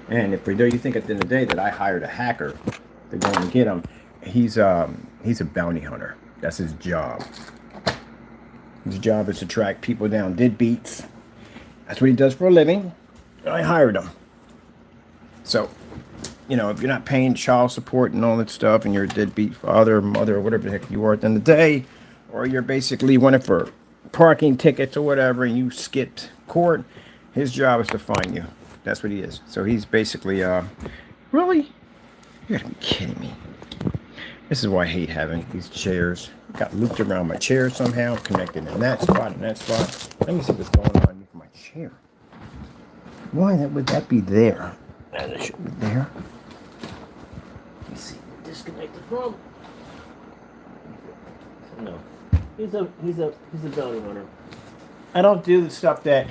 And if you think at the end of the day that I hired a hacker to go and get him, he's a bounty hunter. That's his job. His job is to track people down deadbeats. That's what he does for a living. I hired him. So, you know, if you're not paying child support and all that stuff, and you're a deadbeat father or mother or whatever the heck you are at the end of the day, or you're basically wanting for parking tickets or whatever, and you skipped court, his job is to find you. That's what he is. So he's basically, really? You gotta be kidding me. This is why I hate having these chairs. Got looped around my chair somehow, connected in that spot and that spot. Let me see what's going on with my chair. Why would that be there? And it should be there. Let me see. Disconnect the phone. No. He's a bounty hunter. I don't do the stuff that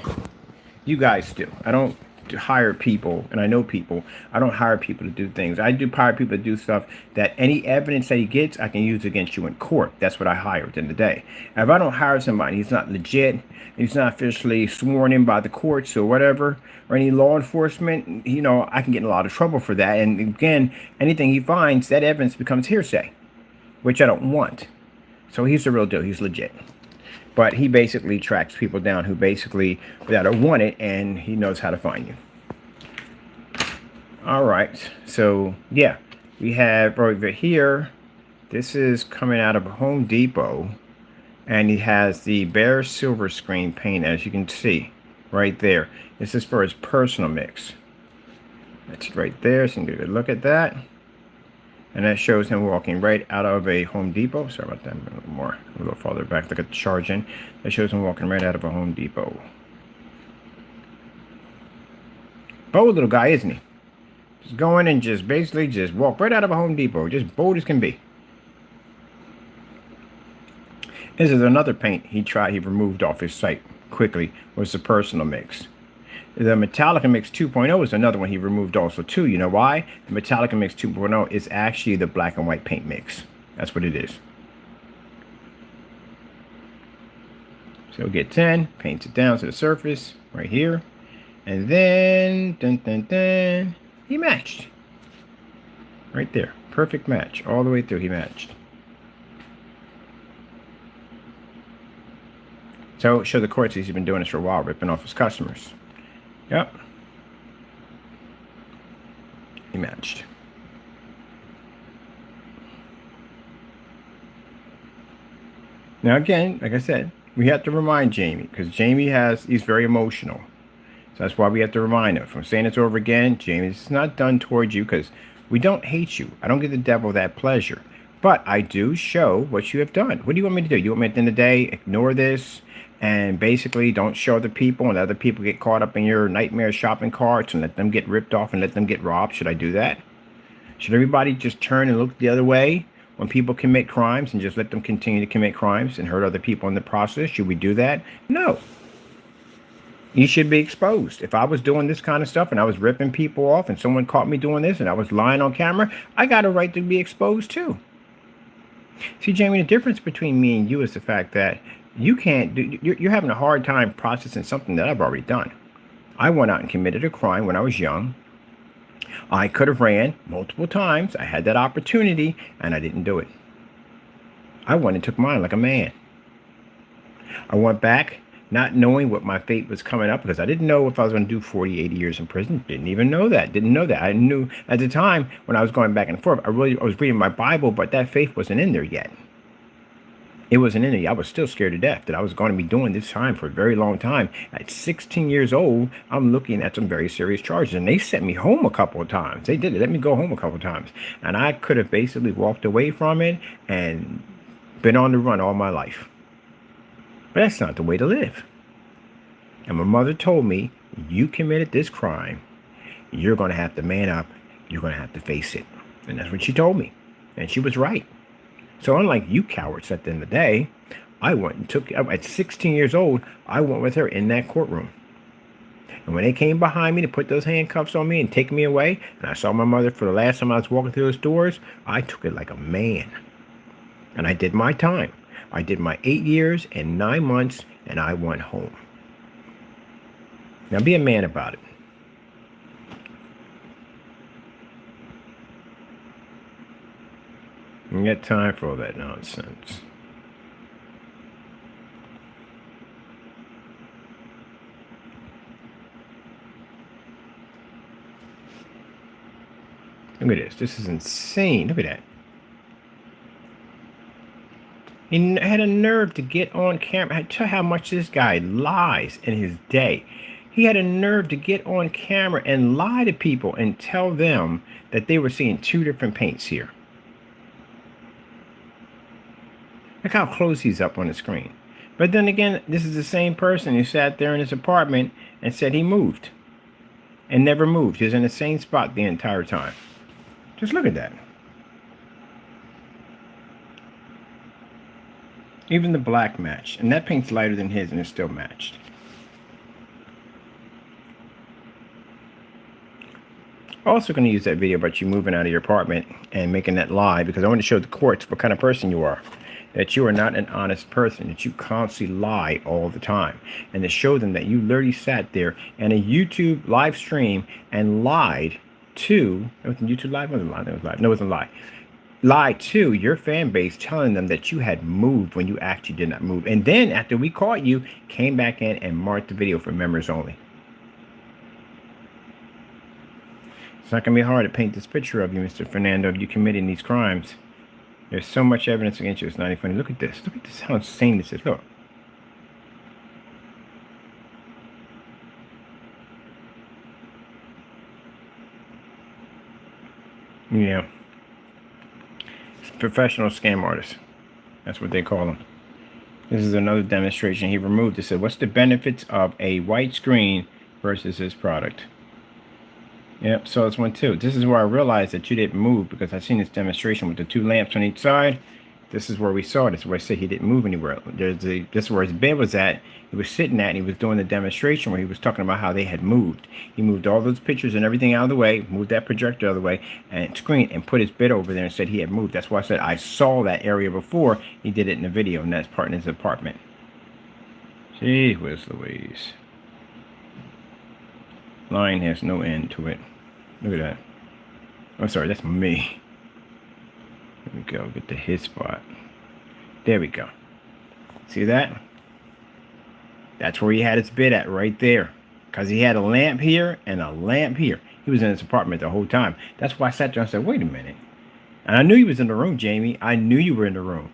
you guys do. I don't hire people, and I know people. I don't hire people to do things. I do hire people to do stuff that any evidence that he gets, I can use against you in court. That's what I hire at the end of the day. If I don't hire somebody, he's not legit, he's not officially sworn in by the courts or whatever, or any law enforcement, you know, I can get in a lot of trouble for that. And again, anything he finds, that evidence becomes hearsay, which I don't want. So he's the real deal. He's legit. But he basically tracks people down who basically that are wanted, and he knows how to find you. All right. So, yeah. We have over here, this is coming out of Home Depot. And he has the bare silver screen paint, as you can see. Right there. This is for his personal mix. That's right there. So you can get a good look at that. And that shows him walking right out of a Home Depot. Sorry about that. A little farther back. Look at the charging. That shows him walking right out of a Home Depot. Bold little guy, isn't he? Just go in and just basically just walk right out of a Home Depot. Just bold as can be. This is another paint he removed off his site quickly. Was the personal mix. The Metallica Mix 2.0 is another one he removed also too. You know why? The Metallica Mix 2.0 is actually the black and white paint mix. That's what it is. So he'll get 10, paints it down to the surface right here. And then, he matched. Right there. Perfect match. All the way through he matched. So show the courts he's been doing this for a while, ripping off his customers. Yep. He matched. Now again, like I said, we have to remind Jamie, because he's very emotional. So that's why we have to remind him. If I'm saying this over again, Jamie, it's not done towards you, because we don't hate you. I don't give the devil that pleasure. But I do show what you have done. What do you want me to do? You want me at the end of the day, ignore this, and basically don't show the people, and other people get caught up in your nightmare shopping carts and let them get ripped off and let them get robbed? Should I do that? Should everybody just turn and look the other way when people commit crimes and just let them continue to commit crimes and hurt other people in the process? Should we do that? No. You should be exposed. If I was doing this kind of stuff and I was ripping people off and someone caught me doing this and I was lying on camera, I got a right to be exposed too. See, Jamie, the difference between me and you is the fact that you're having a hard time processing something that I've already done. I went out and committed a crime when I was young. I could have ran multiple times. I had that opportunity, and I didn't do it. I went and took mine like a man. I went back not knowing what my fate was coming up, because I didn't know if I was going to do 40, 80 years in prison. Didn't even know that. Didn't know that. I knew at the time when I was going back and forth, I was reading my Bible, but that faith wasn't in there yet. It wasn't in there. I was still scared to death that I was going to be doing this time for a very long time. At 16 years old, I'm looking at some very serious charges. And they sent me home a couple of times. They did it. Let me go home a couple of times. And I could have basically walked away from it and been on the run all my life. But that's not the way to live. And my mother told me, you committed this crime. You're going to have to man up. You're going to have to face it. And that's what she told me. And she was right. So unlike you cowards at the end of the day, I went and took, at 16 years old, I went with her in that courtroom. And when they came behind me to put those handcuffs on me and take me away, and I saw my mother for the last time I was walking through those doors, I took it like a man. And I did my time. I did my 8 years and 9 months, and I went home. Now be a man about it. You got time for all that nonsense. Look at this. This is insane. Look at that. He had a nerve to get on camera. Tell how much this guy lies in his day. He had a nerve to get on camera and lie to people and tell them that they were seeing two different paints here. Look how close he's up on the screen. But then again, this is the same person who sat there in his apartment and said he moved. And never moved. He was in the same spot the entire time. Just look at that. Even the black matched. And that paint's lighter than his and it's still matched. Also going to use that video about you moving out of your apartment and making that lie, because I want to show the courts what kind of person you are. That you are not an honest person, that you constantly lie all the time. And to show them that you literally sat there in a YouTube live stream and lied to, it wasn't YouTube live? It wasn't live, it was live. No, it wasn't live. Lied to your fan base, telling them that you had moved when you actually did not move. And then after we caught you, came back in and marked the video for members only. It's not going to be hard to paint this picture of you, Mr. Fernando, of you committing these crimes. There's so much evidence against you, it's not even funny. Look at this. Look at this, how insane this is. Look. Yeah. It's professional scam artists. That's what they call them. This is another demonstration he removed. It said, what's the benefits of a white screen versus this product? Yep, so this one too. This is where I realized that you didn't move, because I seen this demonstration with the two lamps on each side. This is where we saw it. This is where I said he didn't move anywhere. This is where his bed was at. He was sitting at, and he was doing the demonstration where he was talking about how they had moved. He moved all those pictures and everything out of the way, moved that projector out of the way, and screened and put his bed over there and said he had moved. That's why I said I saw that area before. He did it in the video, and that's part in his apartment. Gee whiz Louise. Line has no end to it. Look at that. Oh, sorry, that's me. There we go. Get to his spot. There we go. See that? That's where he had his bed at, right there. Because he had a lamp here and a lamp here. He was in his apartment the whole time. That's why I sat there and said, wait a minute. And I knew he was in the room, Jamie. I knew you were in the room.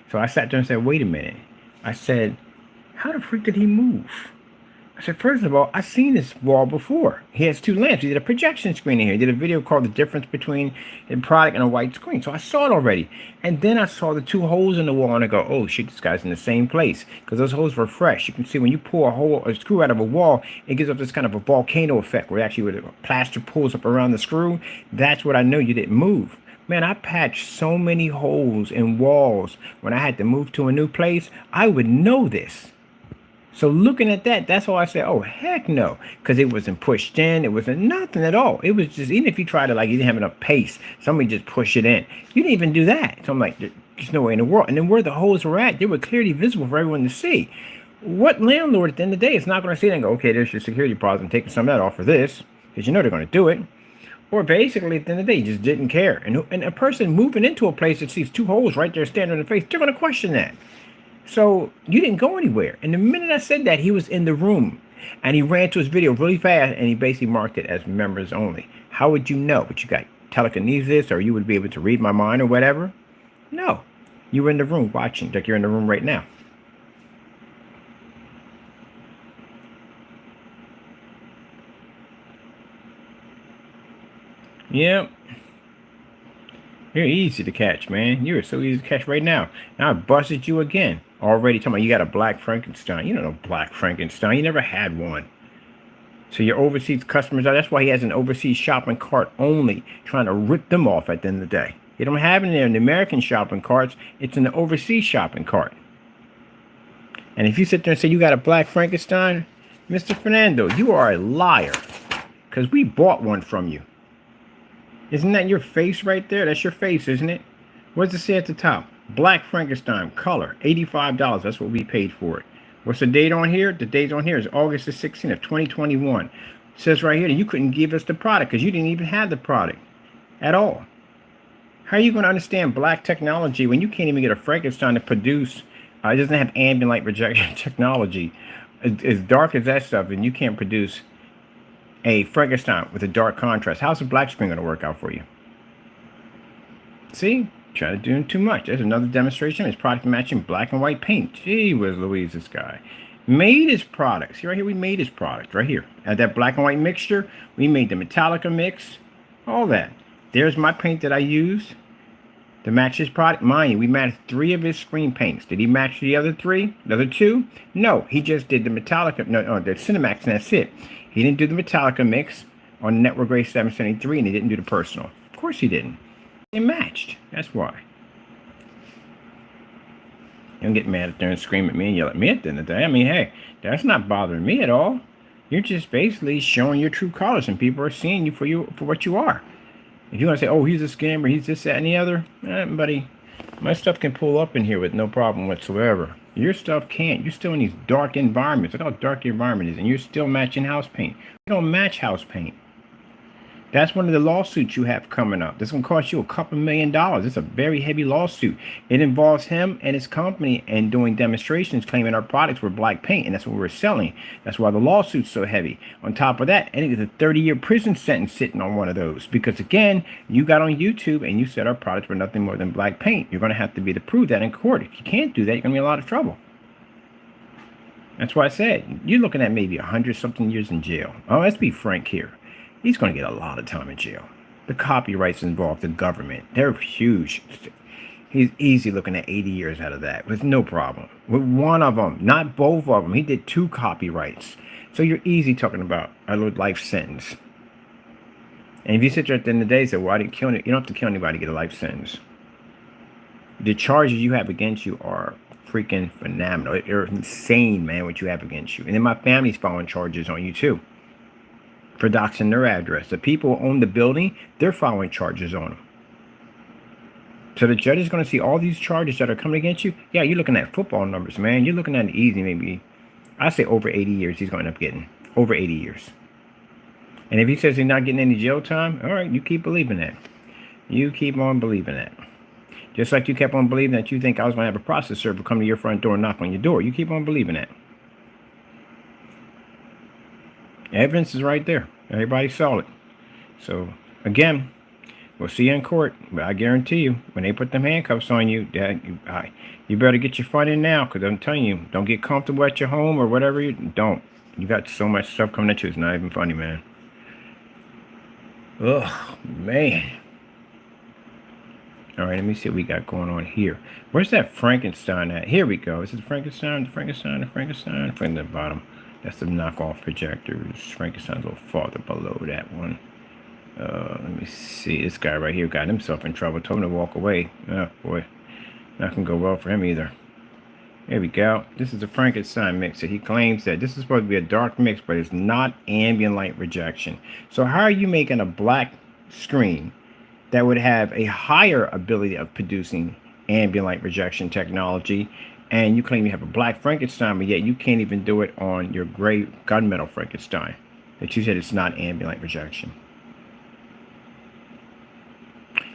So I sat there and said, wait a minute. I said, how the freak did he move? I said, first of all, I've seen this wall before. He has two lamps. He did a projection screen in here. He did a video called The Difference Between a Product and a White Screen. So I saw it already. And then I saw the two holes in the wall, and I go, oh, shit, this guy's in the same place. Because those holes were fresh. You can see when you pull a screw out of a wall, it gives up this kind of a volcano effect where actually where the plaster pulls up around the screw. That's what I know you didn't move. Man, I patched so many holes in walls when I had to move to a new place. I would know this. So looking at that, that's why I said, oh, heck no. Because it wasn't pushed in. It wasn't nothing at all. It was just, even if you tried to, like, you didn't have enough pace, somebody just push it in. You didn't even do that. So I'm like, there's no way in the world. And then where the holes were at, they were clearly visible for everyone to see. What landlord at the end of the day is not going to see it and go, okay, there's your security deposit. I'm taking some of that off for this. Because you know they're going to do it. Or basically, at the end of the day, you just didn't care. And a person moving into a place that sees two holes right there standing in the face, they're going to question that. So you didn't go anywhere. And the minute I said that, he was in the room. And he ran to his video really fast, and he basically marked it as members only. How would you know? But you got telekinesis, or you would be able to read my mind or whatever? No. You were in the room watching, like you're in the room right now. Yep. You're easy to catch, man. You're so easy to catch right now. Now I busted you again. Already talking about you got a black Frankenstein. You don't know black Frankenstein. You never had one. So your overseas customers, that's why he has an overseas shopping cart only, trying to rip them off at the end of the day. You don't have it in the American shopping carts. It's in the overseas shopping cart. And if you sit there and say you got a black Frankenstein, Mr. Fernando, you are a liar. Because we bought one from you. Isn't that your face right there? That's your face, isn't it? What does it say at the top? Black Frankenstein, color, $85. That's what we paid for it. What's the date on here? The date on here is August the 16th of 2021. It says right here that you couldn't give us the product because you didn't even have the product at all. How are you going to understand black technology when you can't even get a Frankenstein to produce? It doesn't have ambient light projection technology. As dark as that stuff, and you can't produce a Frankenstein with a dark contrast. How's the black screen going to work out for you? See? Try to do too much. There's another demonstration. It's product matching black and white paint. Gee whiz Louise, this guy. Made his product. See right here, we made his product. Right here. At that black and white mixture, we made the Metallica mix. All that. There's my paint that I used to match his product. Mind you, we matched 3 of his screen paints. Did he match the other 3? The other 2? No, he just did the Metallica. No, the Cinemax, and that's it. He didn't do the Metallica mix on Network Gray 773, and he didn't do the personal. Of course he didn't. They matched. That's why. don't get mad at there and scream at me and yell at me at the end of the day. I mean, hey, that's not bothering me at all. You're just basically showing your true colors, and people are seeing you for what you are. If you want to say, oh, he's a scammer, he's this, that, and the other, buddy, my stuff can pull up in here with no problem whatsoever. Your stuff can't. You're still in these dark environments. Look how dark your environment is, and you're still matching house paint. You don't match house paint. That's one of the lawsuits you have coming up. That's going to cost you a couple $1 million. It's a very heavy lawsuit. It involves him and his company and doing demonstrations claiming our products were black paint, and that's what we're selling. That's why the lawsuit's so heavy. On top of that, I think there's a 30-year prison sentence sitting on one of those because, again, you got on YouTube and you said our products were nothing more than black paint. You're going to have to be able to prove that in court. If you can't do that, you're going to be in a lot of trouble. That's why I said you're looking at maybe 100-something years in jail. Oh, let's be frank here. He's going to get a lot of time in jail. The copyrights involved, the government, they're huge. He's easy looking at 80 years out of that with no problem. With one of them, not both of them. He did 2 copyrights. So you're easy talking about a life sentence. And if you sit there at the end of the day and say, well, I didn't kill anyone, you don't have to kill anybody to get a life sentence. The charges you have against you are freaking phenomenal. They're insane, man, what you have against you. And then my family's filing charges on you, too. For doxing their address. The people who own the building, they're filing charges on them. So the judge is going to see all these charges that are coming against you. Yeah, you're looking at football numbers, man. You're looking at it easy, maybe. I say over 80 years he's going to end up getting. Over 80 years. And if he says he's not getting any jail time, all right, you keep believing that. You keep on believing that. Just like you kept on believing that you think I was going to have a process server come to your front door and knock on your door. You keep on believing that. Evidence is right there. Everybody saw it. So, again, we'll see you in court. But I guarantee you, when they put them handcuffs on you, you better get your fun in now. Because I'm telling you, don't get comfortable at your home or whatever. Don't. You got so much stuff coming at you. It's not even funny, man. Ugh, man. All right, let me see what we got going on here. Where's that Frankenstein at? Here we go. Is it Frankenstein? Frankenstein at the bottom. That's the knockoff projectors. Frankenstein's a little farther below that one. Let me see. This guy right here got himself in trouble. Told him to walk away. Oh, boy. Not going to go well for him either. There we go. This is a Frankenstein mixer. He claims that this is supposed to be a dark mix, but it's not ambient light rejection. So how are you making a black screen that would have a higher ability of producing ambient light rejection technology, and you claim you have a black Frankenstein, but yet you can't even do it on your gray gunmetal Frankenstein that you said it's not ambient light rejection?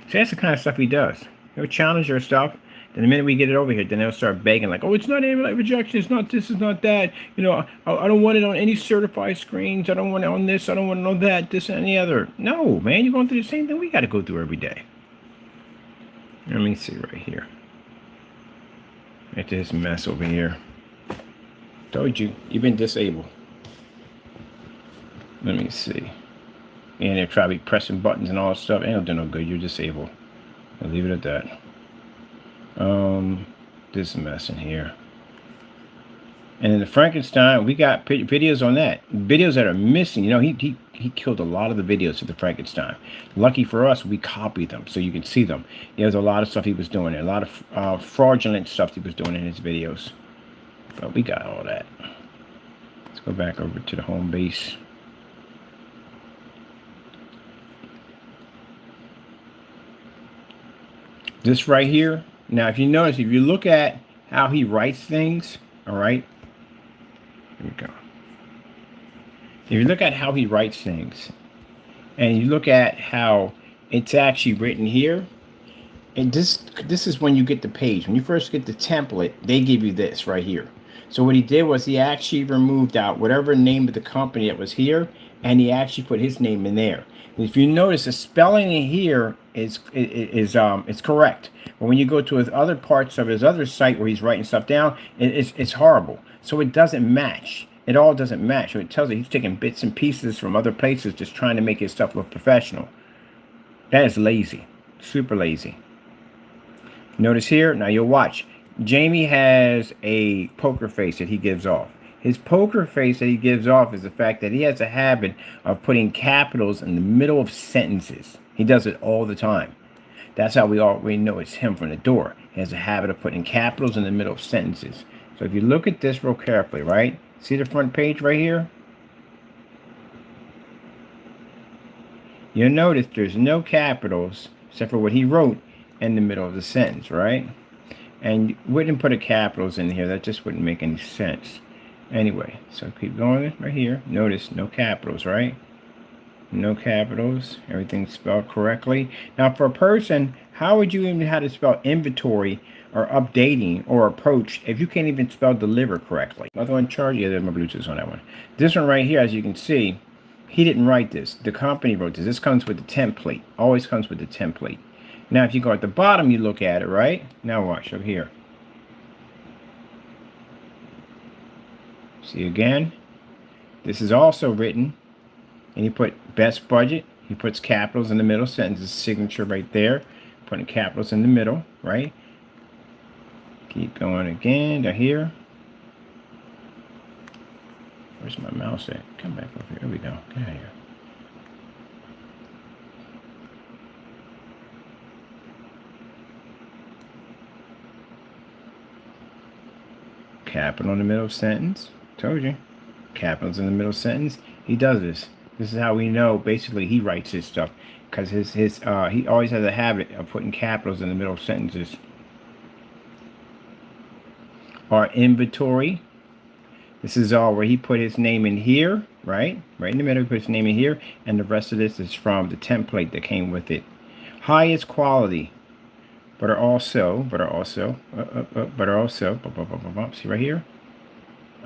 So that's the kind of stuff he does. He'll challenge your stuff. Then the minute we get it over here, then they'll start begging like, oh, it's not ambient light rejection. It's not this, it's not that. You know, I don't want it on any certified screens. I don't want it on this. I don't want it on that, this and the other. No, man, you're going through the same thing we got to go through every day. Let me see right here. At this mess over here. Told you, you've been disabled. Let me see. And they're trying to be pressing buttons and all that stuff. Ain't no doing no good. You're disabled. I'll leave it at that. This mess in here. And in the Frankenstein, we got videos on that. Videos that are missing. You know, he killed a lot of the videos of the Frankenstein. Lucky for us, we copied them so you can see them. There's a lot of stuff he was doing there. A lot of fraudulent stuff he was doing in his videos. But we got all that. Let's go back over to the home base. This right here. Now, if you notice, if you look at how he writes things, all right. Here we go. If you look at how he writes things, and you look at how it's actually written here, and this is when you get the page. When you first get the template, they give you this right here. So what he did was he actually removed out whatever name of the company that was here, and he actually put his name in there. And if you notice, the spelling in here is correct. But when you go to his other parts of his other site where he's writing stuff down, it's horrible. So it doesn't match. It all doesn't match. So it tells you he's taking bits and pieces from other places just trying to make his stuff look professional. That is lazy. Super lazy. Notice here, now you'll watch. Jamie has a poker face that he gives off. His poker face that he gives off is the fact that he has a habit of putting capitals in the middle of sentences. He does it all the time. That's how we know it's him from the door. He has a habit of putting capitals in the middle of sentences. So if you look at this real carefully, right? See the front page right here? You'll notice there's no capitals except for what he wrote in the middle of the sentence, right? And you wouldn't put a capitals in here. That just wouldn't make any sense. Anyway, so keep going right here. Notice no capitals, right? No capitals. Everything's spelled correctly. Now, for a person, how would you even know how to spell inventory or updating or approach if you can't even spell deliver correctly? Another one, charge. Yeah, there's my Bluetooth on that one. This one right here, as you can see, he didn't write this. The company wrote this. This comes with the template. Always comes with the template. Now, if you go at the bottom, you look at it, right? Now watch up here. See again? This is also written. And he put best budget. He puts capitals in the middle. Sentence signature right there. Putting capitals in the middle, right? Keep going again. Down here. Where's my mouse at? Come back over here. There we go. Get out of here. Capital in the middle of sentence. Told you. Capitals in the middle of sentence. He does this. This is how we know basically he writes his stuff. Because he always has a habit of putting capitals in the middle of sentences. Our inventory. This is all where he put his name in here, right? Right in the middle, he put his name in here. And the rest of this is from the template that came with it. Highest quality. But are also, see right here?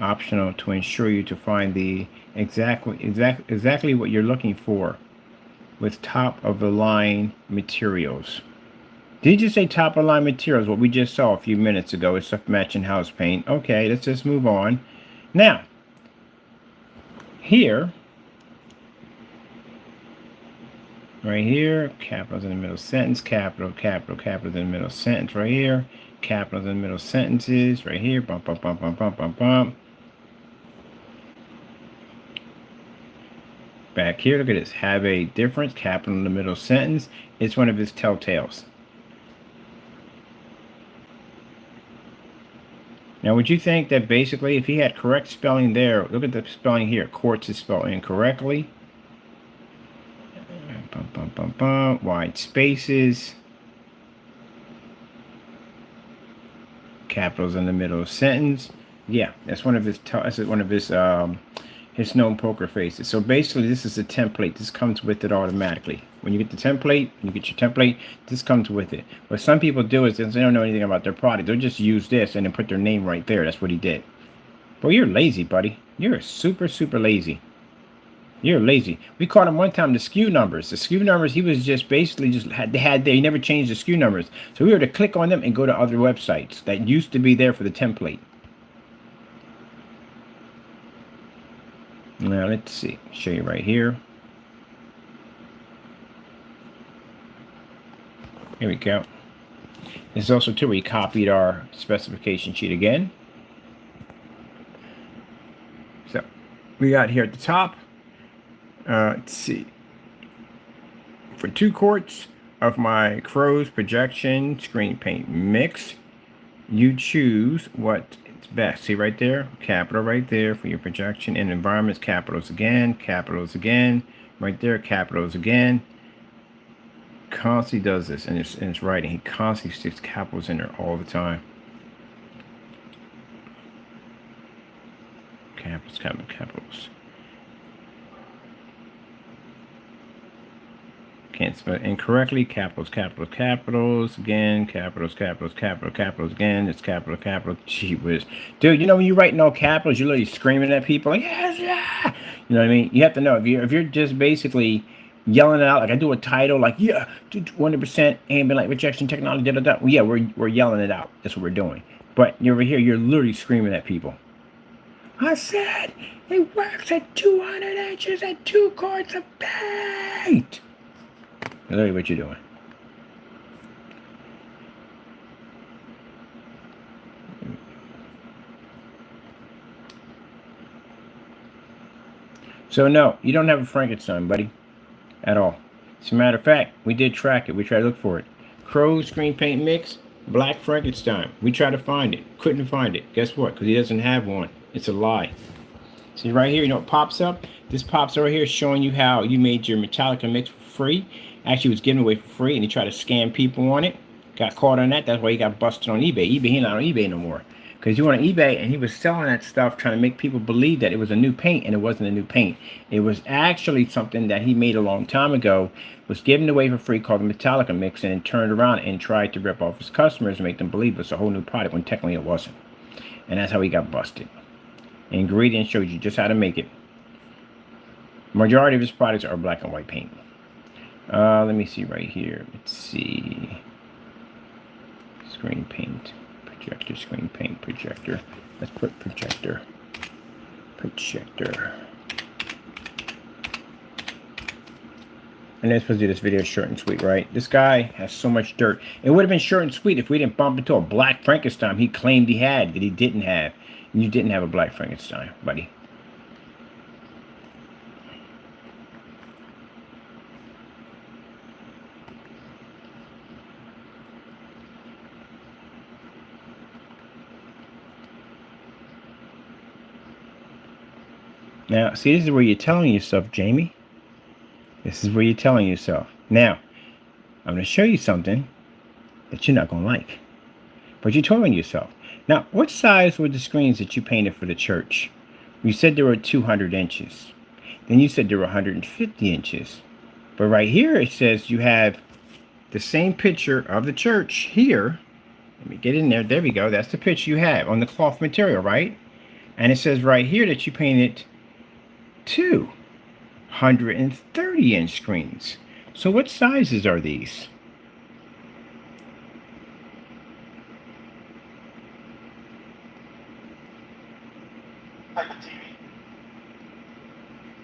Optional to ensure you to find the exactly what you're looking for with top of the line materials. Did you say top of the line materials? What we just saw a few minutes ago is stuff matching house paint. Okay, let's just move on. Now, here, right here, capitals in the middle sentence, capitals in the middle sentence right here, capitals in the middle sentences right here, bump. Back here, look at this. Have a difference, capital in the middle sentence. It's one of his telltales. Now, would you think that basically if he had correct spelling there, look at the spelling here. Quartz is spelled incorrectly. Wide spaces. Capitals in the middle of sentence. Yeah, that's one of his known poker faces. So basically, this is a template. This comes with it automatically. When you get the template, this comes with it. What some people do is they don't know anything about their product. They'll just use this and then put their name right there. That's what he did. Boy, you're lazy, buddy. You're super, super lazy. You're lazy. We caught him one time the SKU numbers. The SKU numbers, he was just basically had there. He never changed the SKU numbers. So we were to click on them and go to other websites that used to be there for the template. Now, let's see. Show you right here. Here we go. This is also too where we copied our specification sheet again. So we got here at the top. Let's see. For 2 quarts of my Crows projection screen paint mix, you choose what it's best. See right there? Capital right there for your projection and environments. Capitals again. Right there, capitals again. Constantly does this in his writing. He constantly sticks capitals in there all the time. Capitals. Can't spell it incorrectly. Capitals again. Capitals again. It's capital. Gee whiz. Dude, you know when you're writing all capitals, you're literally screaming at people like, yes, yeah. You know what I mean? You have to know if you're just basically yelling it out, like I do a title, like, yeah, 100% ambient light rejection technology, Well, yeah, we're yelling it out. That's what we're doing. But you're over here, you're literally screaming at people. I said it works at 200 inches at 2 quarts of paint. Literally what you're doing. So no, you don't have a Frankenstein, buddy. At all. As a matter of fact, we did track it. We tried to look for it. Crow screen paint mix. Black Frankenstein. We tried to find it. Couldn't find it. Guess what? Because he doesn't have one. It's a lie. See right here, you know what pops up? This pops right here showing you how you made your Metallica mix for free. Actually, it was given away for free, and he tried to scam people on it. Got caught on that. That's why he got busted on eBay. He's not on eBay no more. Because he went on eBay, and he was selling that stuff, trying to make people believe that it was a new paint, and it wasn't a new paint. It was actually something that he made a long time ago, was given away for free, called the Metallica mix, and then turned around and tried to rip off his customers and make them believe it's a whole new product when technically it wasn't. And that's how he got busted. Ingredient shows you just how to make it. Majority of his products are black and white paint. Let me see right here. Let's see. Screen paint. Projector, screen paint, projector. Let's put projector. Projector. And they're supposed to do this video short and sweet, right? This guy has so much dirt. It would have been short and sweet if we didn't bump into a Black Frankenstein he claimed he had that he didn't have. You didn't have a Black Frankenstein, buddy. Now, see, this is where you're telling yourself, Jamie. This is where you're telling yourself. Now, I'm going to show you something that you're not going to like. But you're telling yourself. Now, what size were the screens that you painted for the church? You said they were 200 inches. Then you said they were 150 inches. But right here it says you have the same picture of the church here. Let me get in there. There we go. That's the picture you have on the cloth material, right? And it says right here that you painted 230-inch screens. So what sizes are these? Type of TV.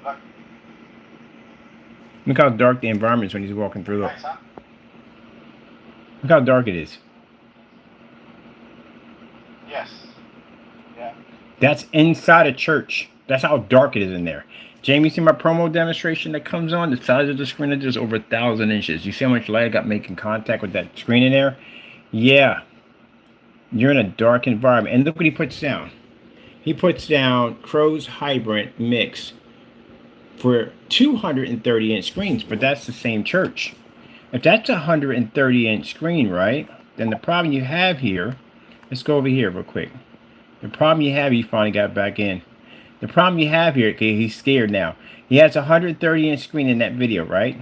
Look. Look how dark the environment is when he's walking through. Look. Nice, huh? Look how dark it is. Yes. Yeah. That's inside a church. That's how dark it is in there. Jamie, see my promo demonstration that comes on? The size of the screen is just over 1,000 inches. You see how much light I got making contact with that screen in there? Yeah. You're in a dark environment. And look what he puts down. He puts down Crow's Hybrid Mix for 230-inch screens, but that's the same church. If that's a 130-inch screen, right, then the problem you have here, let's go over here real quick. The problem you have, you finally got back in. The problem you have here, okay, he's scared now. He has a 130-inch screen in that video, right?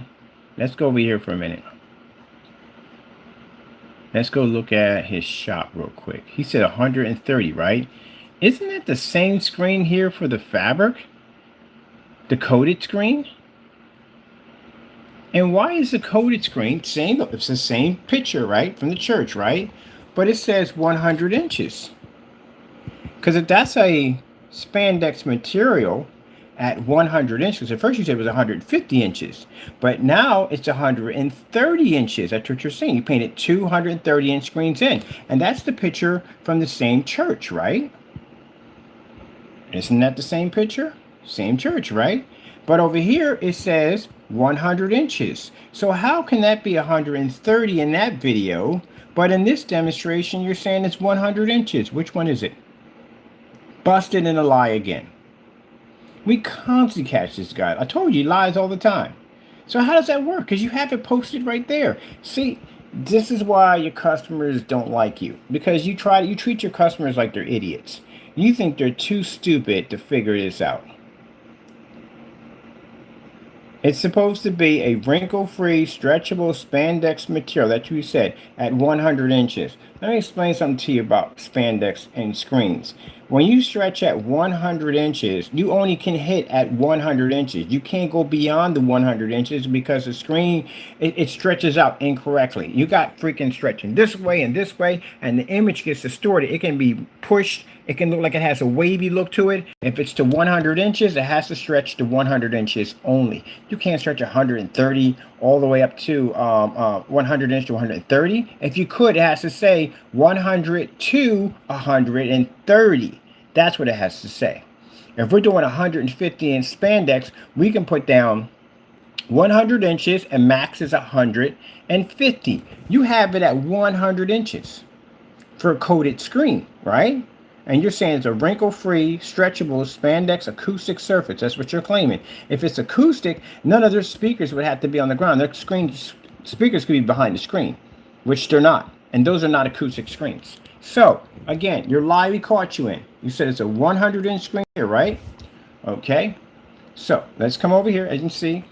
Let's go over here for a minute. Let's go look at his shop real quick. He said 130, right? Isn't that the same screen here for the fabric? The coated screen? And why is the coated screen same? It's the same picture, right? From the church, right? But it says 100 inches. Because if that's a spandex material at 100 inches, at first you said it was 150 inches, but now it's 130 inches. That's what you're saying. You painted 230-inch screens in, and that's the picture from the same church, right? Isn't that the same picture? Same church, right? But over here it says 100 inches. So how can that be 130 in that video, but in this demonstration you're saying it's 100 inches? Which one is it? Busted in a lie again. We constantly catch this guy. I told you, he lies all the time. So how does that work? Because you have it posted right there. See, this is why your customers don't like you. Because you treat your customers like they're idiots. You think they're too stupid to figure this out. It's supposed to be a wrinkle-free, stretchable spandex material, that you said, at 100 inches. Let me explain something to you about spandex and screens. When you stretch at 100 inches, you only can hit at 100 inches. You can't go beyond the 100 inches because the screen, it stretches out incorrectly. You got freaking stretching this way, and the image gets distorted. It can be pushed. It can look like it has a wavy look to it. If it's to 100 inches, it has to stretch to 100 inches only. You can't stretch 130 all the way up to 100 inch to 130. If you could, it has to say 100 to 130. That's what it has to say. If we're doing 150 inch spandex, we can put down 100 inches and max is 150. You have it at 100 inches. for a coated screen, right? And you're saying it's a wrinkle-free, stretchable, spandex acoustic surface. That's what you're claiming. If it's acoustic, none of their speakers would have to be on the ground. Their speakers could be behind the screen, which they're not. And those are not acoustic screens. So, again, your lie we caught you in. You said it's a 100-inch screen here, right? Okay. So, let's come over here. As you can see,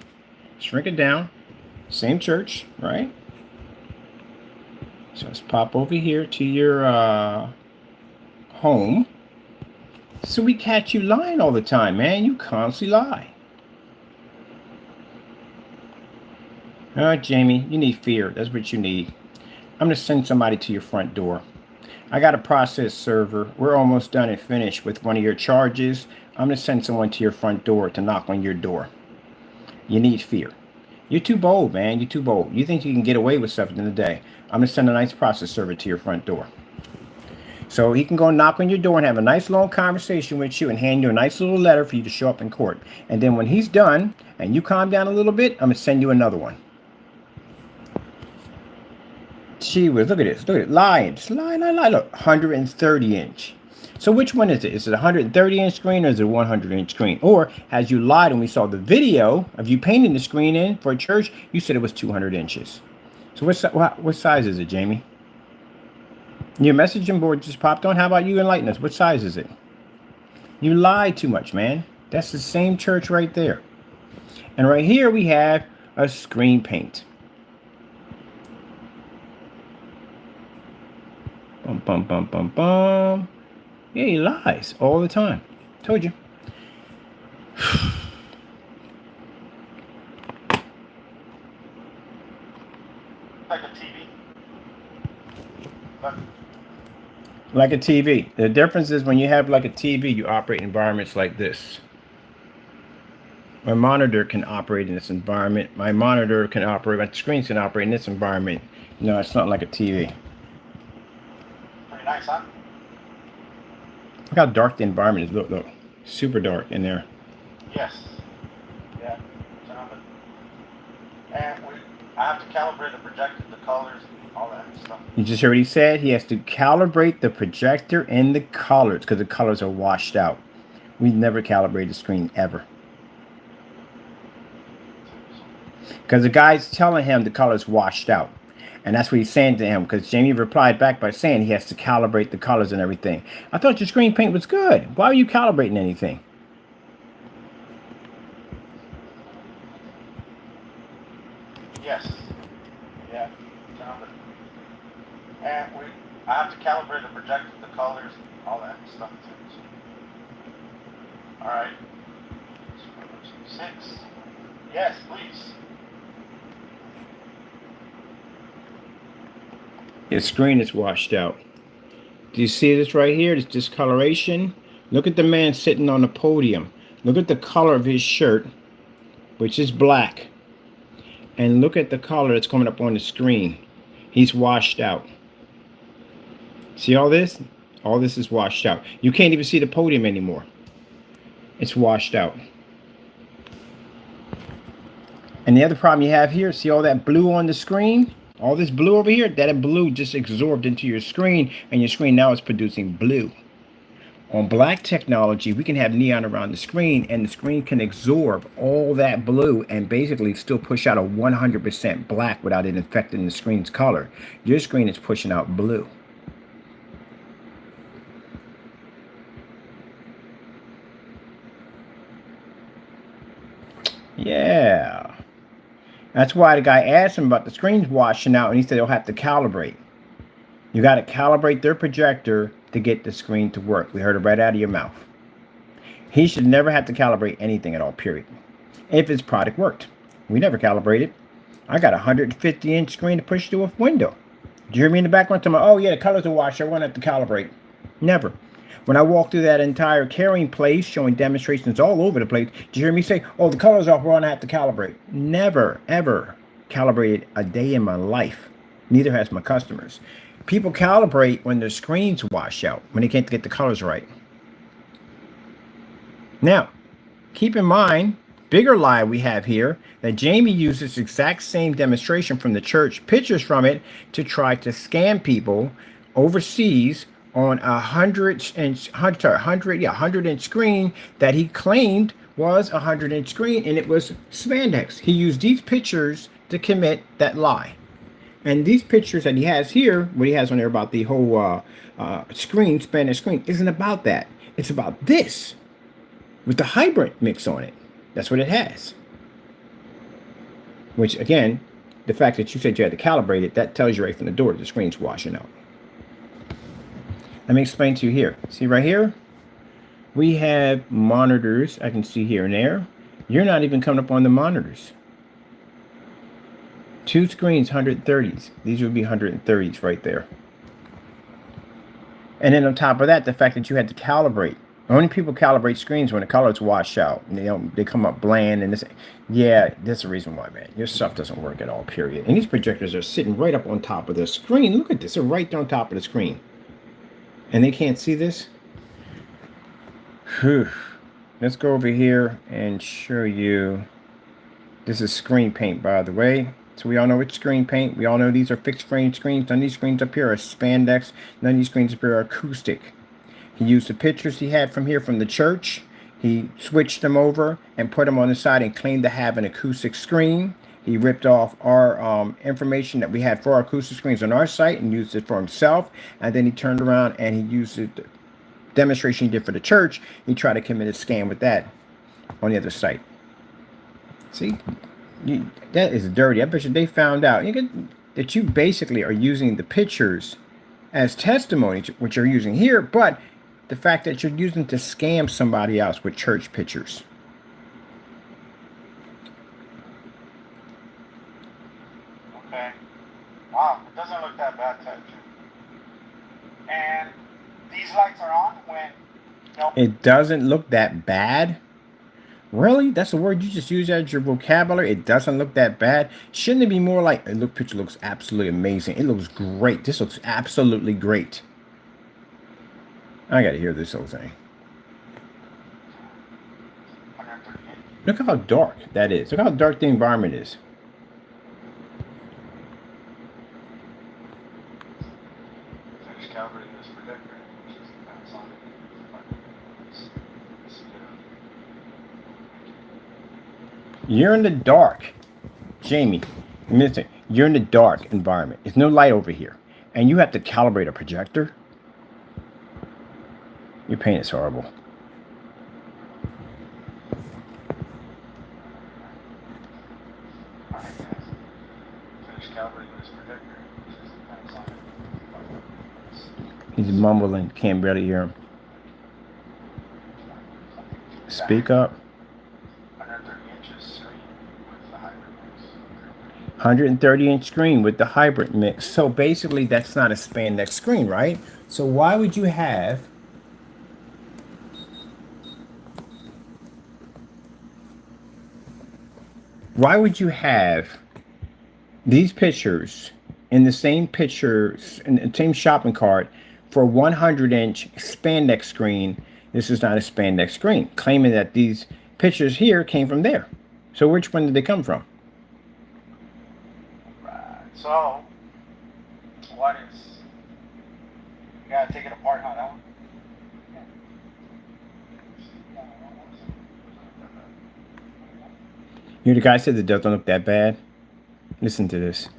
shrink it down. Same church, right? So let's pop over here to your home. So we catch you lying all the time, man. You constantly lie. All right, Jamie, you need fear. That's what you need. I'm going to send somebody to your front door. I got a process server. We're almost done and finished with one of your charges. I'm going to send someone to your front door to knock on your door. You need fear. You're too bold, man. You're too bold. You think you can get away with something in the day. I'm going to send a nice process server to your front door. So he can go knock on your door and have a nice long conversation with you and hand you a nice little letter for you to show up in court. And then when he's done and you calm down a little bit, I'm going to send you another one. Gee whiz, look at this. Look at it. Lying. Just lie. Look, 130-inch. So which one is it? Is it a 130-inch screen or is it a 100-inch screen? Or as you lied when we saw the video of you painting the screen in for a church, you said it was 200 inches. So what size is it, Jamie? Your messaging board just popped on. How about you enlighten us? What size is it? You lie too much, man. That's the same church right there. And right here we have a screen paint. Bum, bum, bum, bum, bum. Yeah, he lies all the time. Told you. Like a TV. But Like a TV. The difference is when you have like a TV, you operate in environments like this. My monitor can operate in this environment. My screens can operate in this environment. No, it's not like a TV. pretty nice, huh? Look how dark the environment is. Look. Super dark in there. Yes. Yeah. And I have to calibrate the projector, the colors, all that stuff. You just heard what he said? He has to calibrate the projector and the colors because the colors are washed out. We never calibrate the screen ever. Because the guy's telling him the color's washed out. And that's what he's saying to him. Because Jamie replied back by saying he has to calibrate the colors and everything. I thought your screen paint was good. Why are you calibrating anything? Yes. Yeah. And I have to calibrate the projector, the colors, all that stuff too. All right. 6. Yes, please. Your screen is washed out. Do you see this right here? This discoloration. Look at the man sitting on the podium. Look at the color of his shirt, which is black. And look at the color that's coming up on the screen. He's washed out. See all this? All this is washed out. You can't even see the podium anymore. It's washed out. And the other problem you have here, see all that blue on the screen? All this blue over here, that blue just absorbed into your screen, and your screen now is producing blue. On black technology, we can have neon around the screen, and the screen can absorb all that blue and basically still push out a 100% black without it affecting the screen's color. Your screen is pushing out blue. Yeah. That's why the guy asked him about the screens washing out, and he said they'll have to calibrate. You got to calibrate their projector to get the screen to work. We heard it right out of your mouth. He should never have to calibrate anything at all, period. If his product worked. We never calibrated. I got a 150-inch screen to push through a window. Did you hear me in the background talking about, oh yeah, the colors are washed, I won't have to calibrate? Never. When I walked through that entire carrying place, showing demonstrations all over the place, did you hear me say, oh, the color's off, we're going to have to calibrate? Never, ever calibrated a day in my life. Neither has my customers. People calibrate when their screens wash out, when they can't get the colors right. Now, keep in mind, bigger lie we have here, that Jamie used this exact same demonstration from the church, pictures from it, to try to scam people overseas on a 100-inch screen that he claimed was a 100-inch screen, and it was spandex. He used these pictures to commit that lie. And these pictures that he has here, what he has on there about the whole screen, spandex screen, isn't about that. It's about this with the hybrid mix on it. That's what it has. Which, again, the fact that you said you had to calibrate it, that tells you right from the door that the screen's washing out. Let me explain to you here. See right here? We have monitors I can see here and there. You're not even coming up on the monitors. 2 screens, 130s. These would be 130s right there. And then on top of that, the fact that you had to calibrate. Only people calibrate screens when the colors wash out and they come up bland and this. Yeah, that's the reason why, man. Your stuff doesn't work at all, period. And these projectors are sitting right up on top of the screen. Look at this. They're right on top of the screen. And they can't see this? Whew. Let's go over here and show you. This is screen paint, by the way. So we all know it's screen paint. We all know these are fixed frame screens. None of these screens up here are spandex. None of these screens up here are acoustic. He used the pictures he had from here from the church. He switched them over and put them on the side and claimed to have an acoustic screen. He ripped off our information that we had for our acoustic screens on our site and used it for himself. And then he turned around and he used the demonstration he did for the church. He tried to commit a scam with that on the other site. See? That is dirty. I bet you they found out that you basically are using the pictures as testimony, which you're using here, but the fact that you're using to scam somebody else with church pictures. Okay. Wow, it doesn't look that bad, Ted. And these lights are on when... Nope. It doesn't look that bad? Really? That's a word you just use as your vocabulary? It doesn't look that bad? Shouldn't it be more like, picture looks absolutely amazing. It looks great. This looks absolutely great. I gotta hear this whole thing. Look how dark that is. Look how dark the environment is. Finish calibrating this projector. You're in the dark. Jamie, listen, you're in the dark environment. There's no light over here. And you have to calibrate a projector? Your paint is horrible. Finish calibrating this projector. He's mumbling. Can't barely hear him. Speak up. 130-inch screen with the hybrid mix. So basically, that's not a spandex screen, right? So why would you have these pictures in the same pictures in the same shopping cart for a 100-inch spandex screen? This is not a spandex screen, claiming that these pictures here came from there. So which one did they come from? So, what is... You gotta take it apart, huh? That one? The guy said it doesn't look that bad. Listen to this.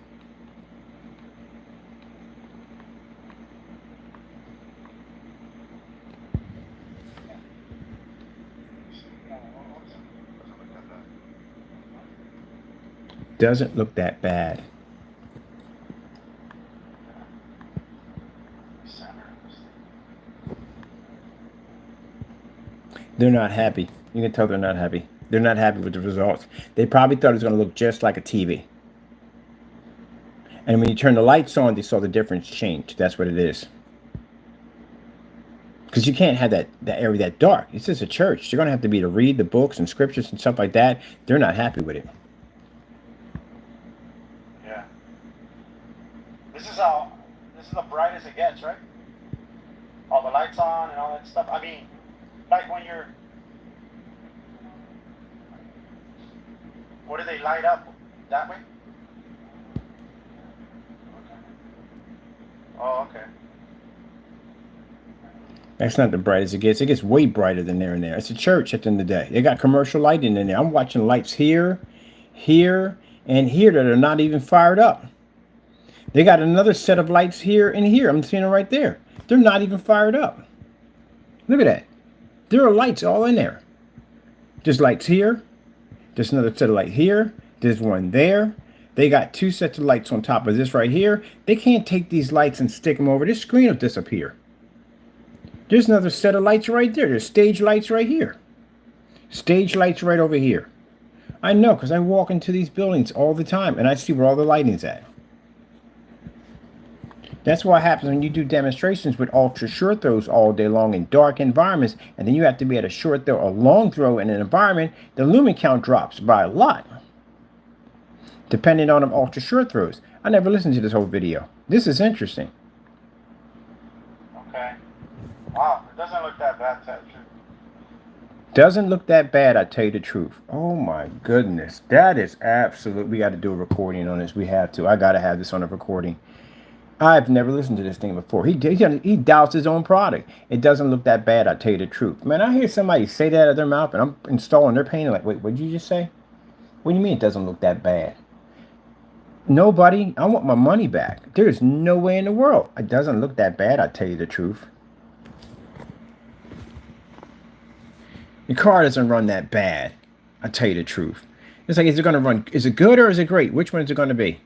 Doesn't look that bad. They're not happy. You can tell they're not happy. They're not happy with the results. They probably thought it was going to look just like a TV. And when you turn the lights on, they saw the difference change. That's what it is. Because you can't have that area that dark. This is a church. You're going to have to be to read the books and scriptures and stuff like that. They're not happy with it. Yeah. This is the brightest it gets, right? All the lights on and all that stuff. I mean, like when you're... What do they light up? That way? Okay. Oh, okay. That's not the brightest it gets. It gets way brighter than there and there. It's a church at the end of the day. They got commercial lighting in there. I'm watching lights here, here, and here that are not even fired up. They got another set of lights here and here. I'm seeing it right there. They're not even fired up. Look at that. There are lights all in there. There's lights here. There's another set of light here. There's one there. They got two sets of lights on top of this right here. They can't take these lights and stick them over. This screen will disappear. There's another set of lights right there. There's stage lights right here. Stage lights right over here. I know because I walk into these buildings all the time and I see where all the lighting's at. That's what happens when you do demonstrations with ultra short throws all day long in dark environments, and then you have to be at a short throw or long throw in an environment. The lumen count drops by a lot, depending on them ultra short throws. I never listened to this whole video. This is interesting. Okay. Wow, it doesn't look that bad, Ted. Doesn't look that bad, I tell you the truth. Oh my goodness, that is absolute. We got to do a recording on this. We have to. I got to have this on a recording. I've never listened to this thing before. He doubts his own product. It doesn't look that bad, I tell you the truth. Man, I hear somebody say that out of their mouth and I'm installing their painting like, wait, what did you just say? What do you mean it doesn't look that bad? Nobody, I want my money back. There is no way in the world. It doesn't look that bad, I tell you the truth. Your car doesn't run that bad, I tell you the truth. It's like, is it going to run, is it good or is it great? Which one is it going to be?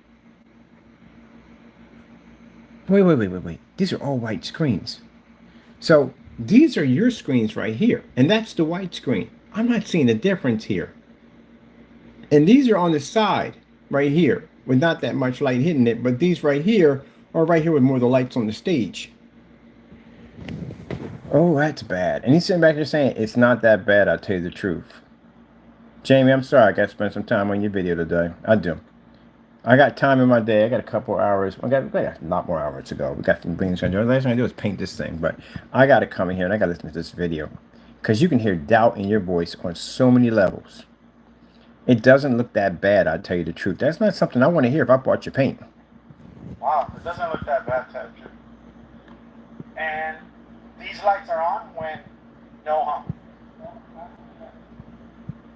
Wait. These are all white screens. So these are your screens right here. And that's the white screen. I'm not seeing a difference here. And these are on the side right here with not that much light hitting it. But these right here are right here with more of the lights on the stage. Oh, that's bad. And he's sitting back there saying, it's not that bad, I'll tell you the truth. Jamie, I'm sorry I got to spend some time on your video today. I do. I got time in my day. I got a couple hours. I got a lot more hours to go. We got some things to do. The last thing I do is paint this thing. But I got to come in here and I got to listen to this video. Because you can hear doubt in your voice on so many levels. It doesn't look that bad, I'll tell you the truth. That's not something I want to hear if I bought your paint. Wow, it doesn't look that bad, Ted. And these lights are on when no hum.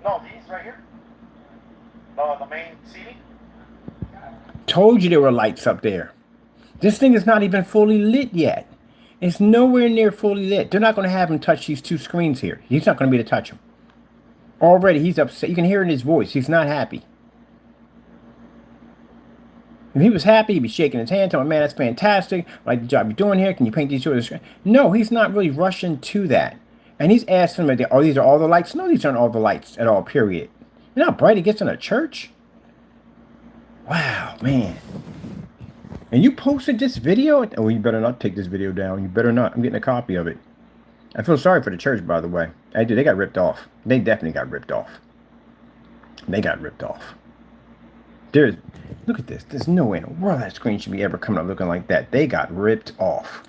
No, these right here. The main seating. Told you there were lights up there. This thing is not even fully lit yet. It's nowhere near fully lit. They're not going to have him touch these two screens here. He's not going to be able to touch them. Already he's upset. You can hear it in his voice. He's not happy. If he was happy, he'd be shaking his hand, telling, man, that's fantastic. I like the job you're doing here. Can you paint these two on the screen? No, he's not really rushing to that. And he's asking them, oh, these are all the lights? No, these aren't all the lights at all, period. You know how bright it gets in a church? Wow, man. And you posted this video? Oh, you better not take this video down. You better not. I'm getting a copy of it. I feel sorry for the church, by the way. I do. They got ripped off. They definitely got ripped off. They got ripped off. Look at this. There's no way in the world that screen should be ever coming up looking like that. They got ripped off.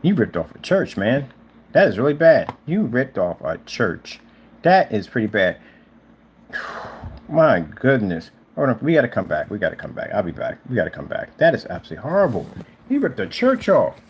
You ripped off a church, man. That is really bad. You ripped off a church. That is pretty bad. My goodness. Hold on. We got to come back. I'll be back. We got to come back. That is absolutely horrible. He ripped the church off.